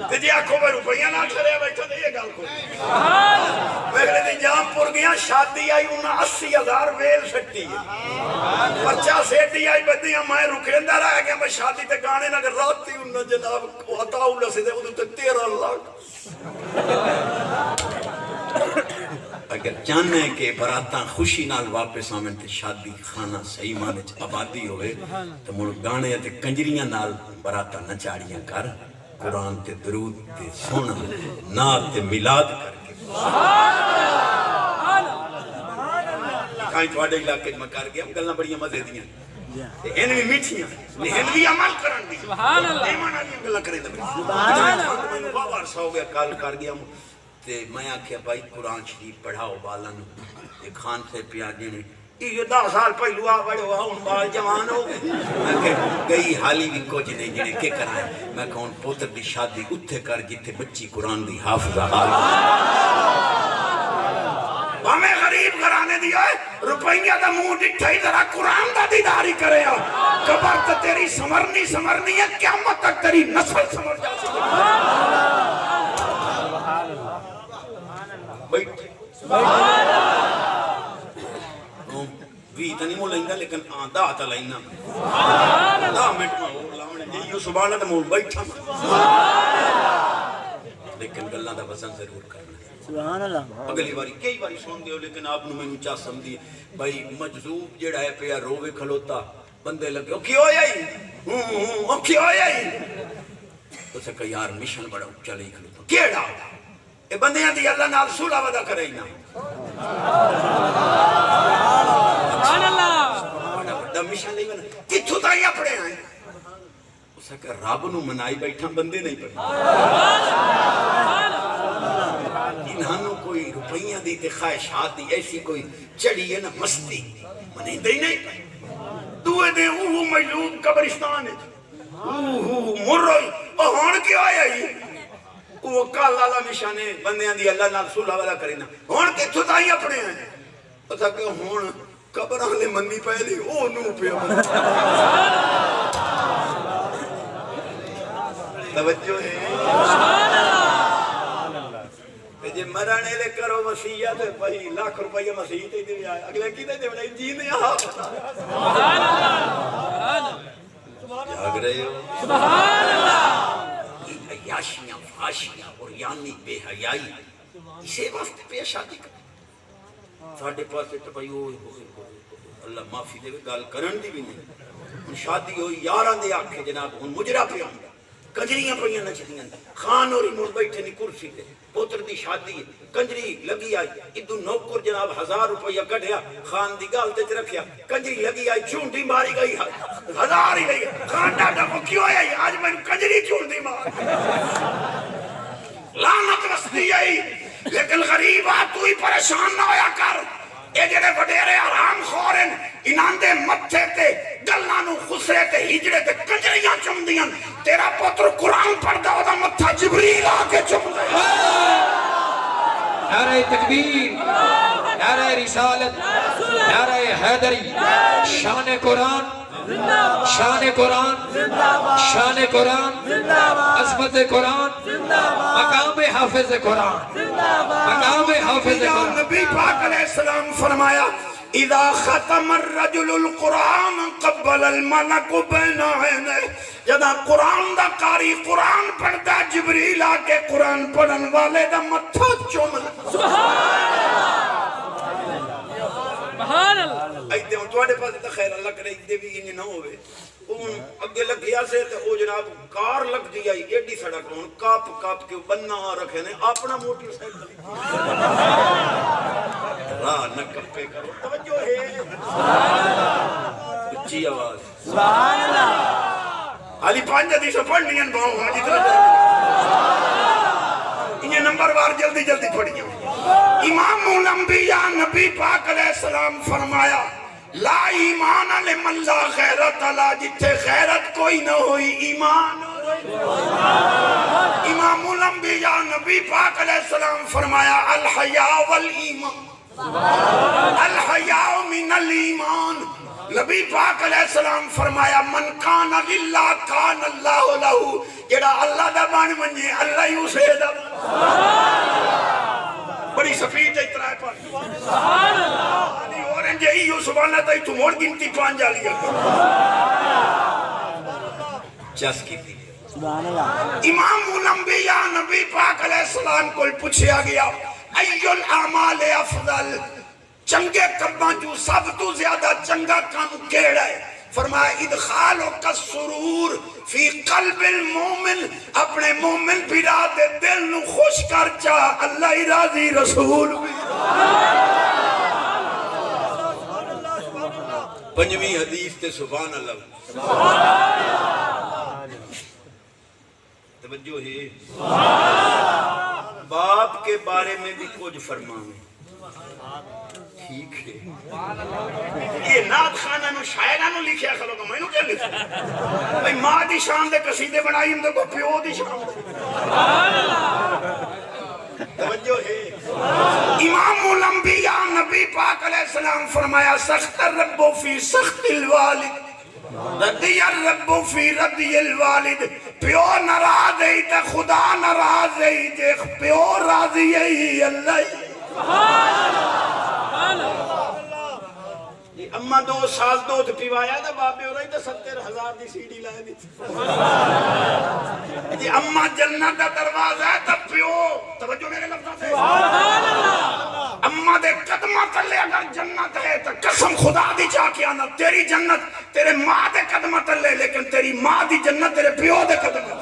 تے جی آنکھوں میں روپیاں نہ کھرے بیٹھا دے یہ گال کو میں کہنے دے جام پر گیا شادی آئی انہا 80,000 ویل سکتی ہے پرچہ سیٹی آئی بدیاں میں رکھیندہ رہا گیا میں شادی تے گانے نہ کر رات تھی انہا جناب عطا اللہ سے دے وہ تے 13 لاکھ اگر چاہنا ہے کہ براتاں خوشی نال واپس آمن تے شادی خانہ صحیح مانے آبادی ہوئے تو ملک گانے تے کنجریاں نال براتاں نچاڑیاں کر قرآن تے درود تے سونا نات تے ملاد کر کے کائیں تو آڈے علاقے میں کر گیا گلنا بڑیاں مزے دیاں ان بھی میٹھیاں ان بھی عمل کرن دی ایمان آلیاں گلنا کریں دے میں نے باوار سا ہو گیا کال کر گیا تے میں آکھیا بھائی قرآن شریف پڑھاؤ بالن خان سے پیا جنے یہ 10 سال پہلو آ بڑے ہوا ان بال جوان ہو گئے میں کہ گئی حالی بھی کچھ نہیں جنے کے کرائیں میں کہ ان پوتر دی شادی اتھے کر جتے بچی قرآن دی حافظہ حالی ہمیں غریب گھرانے دیا ہے روپیہ دا منہ ڈٹھا ہی ذرا قرآن دا دیداری کرے ہو قبر تا تیری سمرنی ہے قیامت تک تیری نسل سمر جا سکے بیٹھ وی تنی مو لائندہ لیکن آدھا آتا لائندہ دا منٹ میں ہو لاؤنے جیو سبحانہ دا مول بیٹھا لیکن گلہ دا وزن ضرور کرنا سبحان اللہ اگلی باری کئی باری سون دیو لیکن آپ نے میں نچا سمدھی بھائی مجذوب جڑا ہے پیا رووے کھلوتا بندے لگے او کیوں یہی او کیوں یہی تو سے کہ یار مشن بڑا چلے ہی کھلوتا کیڑا اے بندیاں دی اللہ نال سولہ ودا کرے ہی نا سبحان اللہ بڑا بڑا مشن نہیں بنا کتھو تائی اپنے آئیں اسے کہ رب نو منائی بیٹھا بندے نہیں پڑے انہانوں کوئی روپیاں دی تے خواہشات دی ایسی کوئی چڑی ہے نا مستی منی دے نہیں پڑے دوے دے اوہ مجلوب قبرستان ہے اوہ مرروئی ہون کیا آیا ہی وہ کال لالا نشانے بندیاں دی اللہ نال سولہ والا کرینا ہون کے تھتائی اپنے ہیں پتہ کہ ہون قبران لے مندی پہلی او نو پہ توجہ ہے جی مرانے لے کرو وسیعت بھائی لاکھ روپیہ مسیح تے دے آئے اگلے کی دے بڑے جینے آپ سبحان اللہ جاگ رہے ہو سبحان اللہ عیاشیاں فاشیاں اور یعنی بے حیائی اسے واسطے پہ شادی کر ساڑھے پاسے تو بھائی اللہ معافی دے گال کرن دی بھی نہیں شادی ہوئی یاران دے آکھے جناب ہن مجرہ پہ ہوں کنجریاں پہ نچدیاں خان اور مڑ بیٹھے نہیں کرسی تے پوتر دی شادی ہے کنجری لگی آئی ادو نوکر جناب 1000 روپیہ کٹیا خان دی گال تے رکھیا کنجری لگی آئی چونٹی ماری گئی 1000 ہی لئی خان ڈاڈا کو کیوں آئی آج میں کنجری چونٹی مار لعنت وسدی آئی لیکن غریب آ تو ہی پریشان نہ ہویا کر اے جڑے وڈیرے آرام خورن انہاں دے متھے تے گلاں نو خسرے تے ہجڑے تے کنجریاں چمدیاں تیرا پتر قرآن پڑھدا او دا متھا جبریل آ کے چمدا نعرہ تکبیر نعرہ رسالت نعرہ حیدری شان قرآن شان قرآن شان قرآن عظمت قرآن مقام حافظ قرآن مقام حافظ قرآن نبی پاک علیہ السلام فرمایا اذا ختم الرجل القرآن قبل الملک بین عینے جدا قرآن دا قاری قرآن پڑھتا جبریل آ کے قرآن پڑھن والے دا متھا چوم سبحان اللہ ایدے ہوں توڑے پاس تا خیر اللہ کرے ایدے بھی انہیں نہ ہوئے اون اگے لگ گیا سے تے او جناب کار لگ دیا ایڈی سڑک ہون کاپ کاپ کے بننا رکھے نے اپنا موٹر سائیکل راہ نہ کپے کرو توجہ ہے اچھی آواز سبحان اللہ علی 5 حدیث پڑھنی ہیں باؤں حاجی طرح انہیں نمبر وار جلدی جلدی پڑھنی ہیں امام الانبیاء نبی پاک علیہ السلام فرمایا لا ایمان لمن لا غیرت اللہ جتھے غیرت کوئی نہ ہوئی ایمان امام الانبیاء نبی پاک علیہ السلام فرمایا الحیاء والایمان الحیاء من الایمان نبی پاک علیہ السلام فرمایا من کان للہ کان اللہ لہو جڑا اللہ دا بان منجے اللہ ہی اسے دا بڑی سفید اترائے پر سبحان اللہ آنی اورنجے ہی یو سبحانہ تائی تو موڑ گنتی پانجا لیا چس کی تھی امام الانبیاء نبی پاک علیہ السلام کو پوچھیا گیا ایو الاعمال افضل چنگے کباں جو سب تو زیادہ چنگا کام کیڑا ہے فرمایا ادخالو کا سرور فی قلب المومن اپنے مومن پیرا دے دل نو خوش کر چاہ اللہ ہی راضی رسول بھی پنجویں حدیث تے سبحان اللہ توجہ ہے باپ کے بارے میں بھی کچھ فرمانے ٹھیک ہے یہ نعت خانہ نو شاعرہ نو لکھیا خلو کا میں نو کیا لکھا بھئی ماں دی شان دے قصیدے بنائی ہم دے کو پیو دی شان دے توجہ ہے امام الانبیاء نبی پاک علیہ السلام فرمایا سخت الرب فی سخت الوالد رضی الرب فی رضی الوالد پیو نراض ہے تا خدا نراض ہے دیکھ پیو راضی ہے اللہ اما 2 سال دودھ پیوایا دا بابے ہو رہی تا 70,000 دی سیڈی لائے دی جی اما جنت دا دروازہ ہے تا پیو توجہ میرے لفظہ سے اما دے قدمہ تلے اگر جنت ہے تا قسم خدا دی چاہ کے آنا تیری جنت تیرے ماں دے قدمہ تلے لیکن تیری ماں دی جنت تیرے پیو دے قدمہ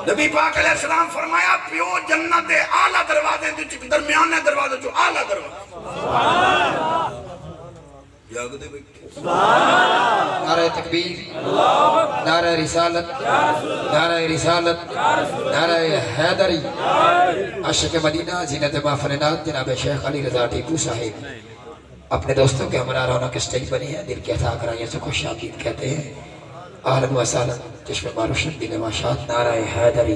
نبی پاک علیہ السلام فرمایا پیو جنت دے آلہ دروازے درمیانے دروازے جو آلہ دروازے جاگ دے بیٹھے نعرہ تکبیر نعرہ رسالت نعرہ رسالت نعرہ حیدری عاشق مدینہ زینت مافرنات جناب شیخ علی رضا ٹیپو صاحب اپنے دوستوں کے ہمراہ رونق اسٹیج بنی ہے دل کے عطا کرائیوں سے خوش آمدید کہتے ہیں اہلا و سہلا چشم باروشن دل ماشاءت نعرہ حیدری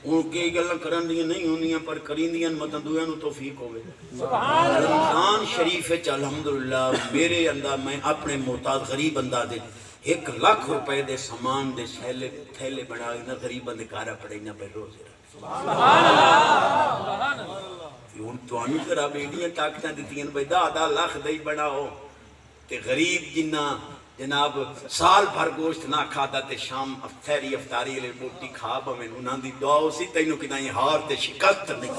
ان کی گلہ کرن دیاں نہیں ہونیاں پر کرین دیاں مطلب دویاں نو توفیق ہوئے رمضان شریف ہے الحمدللہ میرے اندر میں اپنے محتاج غریب اندازے 1 لاکھ روپے دے سامان دے تھیلے بنا نہ غریب اندے کارا پڑے نہ پہ روزے سبحان اللہ ان تو آنو کرا بیٹیاں طاقتاں دیتیاں بھئی 10 لاکھ دائی بناؤ کہ غریب جنہ جناب سال بھر گوشت نہ کھادا تے شام افطاری افطاری لے بوٹی کھا بمیں انہاں دی دعا اسی تینوں کی نائی ہار تے شکست نہیں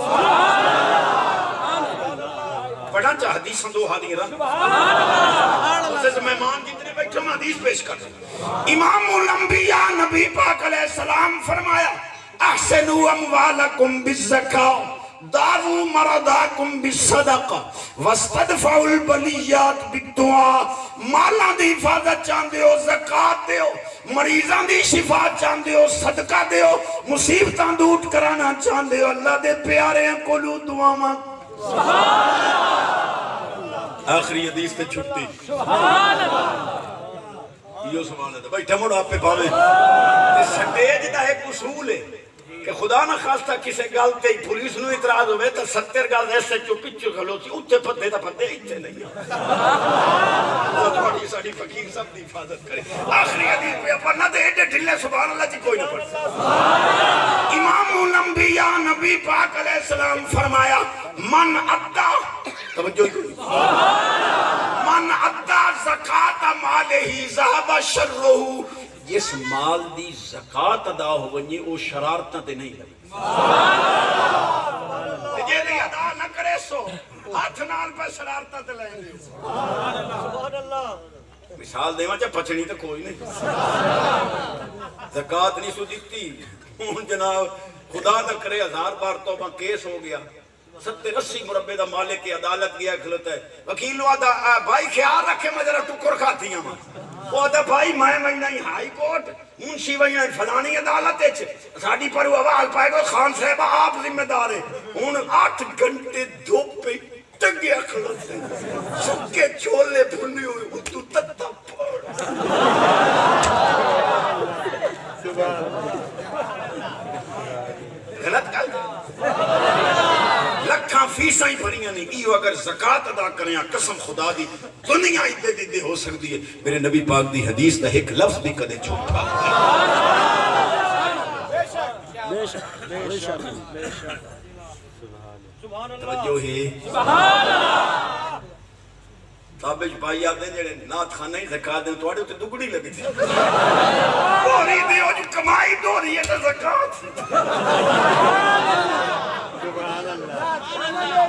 پڑھا چاہ حدیث دو حدیث اسے سے مہمان جتنے حدیث پیش کر رہے ہیں۔ امام الانبیاء نبی پاک علیہ السلام فرمایا احسنوا اموالکم بالزکاة دارو مرضاکم بالصدقہ واستدفعوا البلیات بالدعا۔ مالاں دی حفاظت چاہندے ہو زکاة دیو، مریضاں دی شفا چاہندے ہو صدقہ دیو، مصیبتاں دور کرانا چاہندے ہو اللہ دے پیارے کولو دعا مانگ۔ آخری حدیث تے چھٹی یہ سوال ہے بھائی ٹھمڑ آپ پہ پاوے سٹیج دا ایک اصول ہے کہ خدا نہ خواستہ کسے گل تے پولیس نو اعتراض ہوئے تو 70 گل ایسے چو پچھو کھلوتی اتے پتے تا پتے اتنے نہیں اللہ تھوڑی ساڑی فقیر سب دی حفاظت کرے۔ آخری حدیث پہ اپر نہ دے ایڈے ڈھلے سبحان اللہ جی کوئی نہ پڑھتا۔ امام الانبیاء نبی پاک علیہ السلام فرمایا من ادا توجہ من ادا زکاة مالہی ذہب شرہو، جس مال دی زکاة ادا ہو ونجی او شرارتاں تے نہیں لگی جے دی ادا نہ کرے سو ہاتھ نال پہ شرارتاں تے لیں دے سبحان اللہ۔ مثال دیواں چا پچھنی تے کوئی نہیں زکاة نہیں سو دیتی جناب خدا نہ کرے 1000 بار توبہ کیس ہو گیا 70-80 مربع دا مالک کی عدالت گیا کھلتا ہے وکیل نو آدھا بھائی خیال رکھے میں ذرا ٹکر کھاتی ہیں وہ آدھا بھائی میں نہیں ہائی کورٹ منشی وہی فلانی عدالت ہے ساڑی پر آواز پائے گا خان صاحبہ آپ ذمہ دار ہیں ان 8 گھنٹے دھوپ پہ ٹنگیا کھلتے ہیں سکے چولے بھنے ہوئے وہ تو تتا پڑ غلط کل لکھاں فیساں ہی بھریاں نہیں ایو اگر زکاة ادا کریں قسم خدا دی دنیا اتنے دے ہو سکتی ہے۔ میرے نبی پاک دی حدیث دا ایک لفظ بھی کدے چھوٹا توجہ ہے تابج بھائی آتے ہیں جڑے نات خانہ ہی زکاة دیں تو آڑے ہوتے دگڑی لگی تھی دوری دیو جو کمائی دوری ہے تو زکاة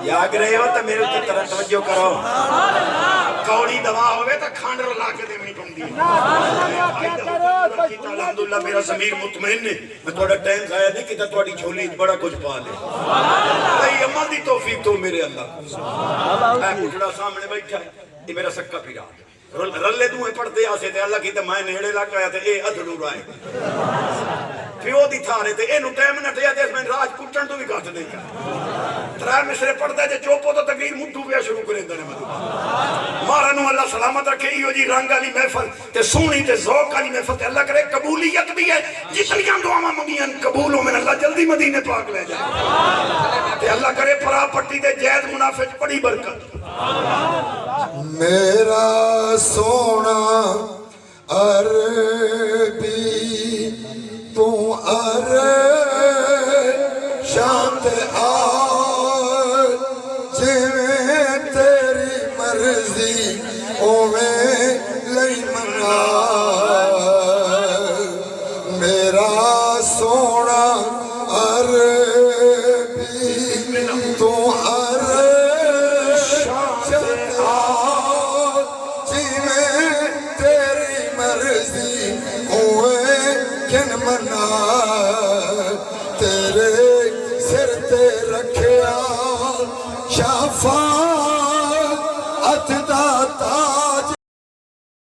یاد رہے ہو تو میرے اتنے طرح توجہ کرو کوڑی دوا ہوئے تو کھانڈر لا کے دے منی پہنگی الحمدللہ میرا ضمیر مطمئن ہے میں توڑا ٹائم ضائع نہیں کہ توڑی جھولی بڑا کچھ پا لے نہیں عمل دی توفیق تو میرے اللہ میں پوچھڑا سامنے بیٹھا ہے یہ میرا سکا پھرا رلے دوئے پڑھتے آسے تھے اللہ کی تو میں نیڑے لگ گیا تھے اے ادھڑو رائے پیو دی تھارے تھے اے نو ٹائم نہ ٹھیا تھے اس میں راج کٹن تو بھی کھاٹ نہیں کر ترائے مصرے پڑھتے تھے چوپو تو تقریر مٹھو پیا شروع کریں دنے مدد مارا نو اللہ سلامت رکھے ہی ہو جی رنگ علی محفل تے سونی تے ذوق علی محفل تے اللہ کرے قبولیت بھی ہے جتنیاں دعاواں منگیاں قبول ہو میں اللہ جلدی مدینے پاک لے جائے تے اللہ کرے پرا پٹی تے جائز منافع بڑی برکت میرا سونا عربی تو شانت جویں تیری مرضی اویں لئی منا میرا سونا عربی تو تیرے سر تے رکھیا شفا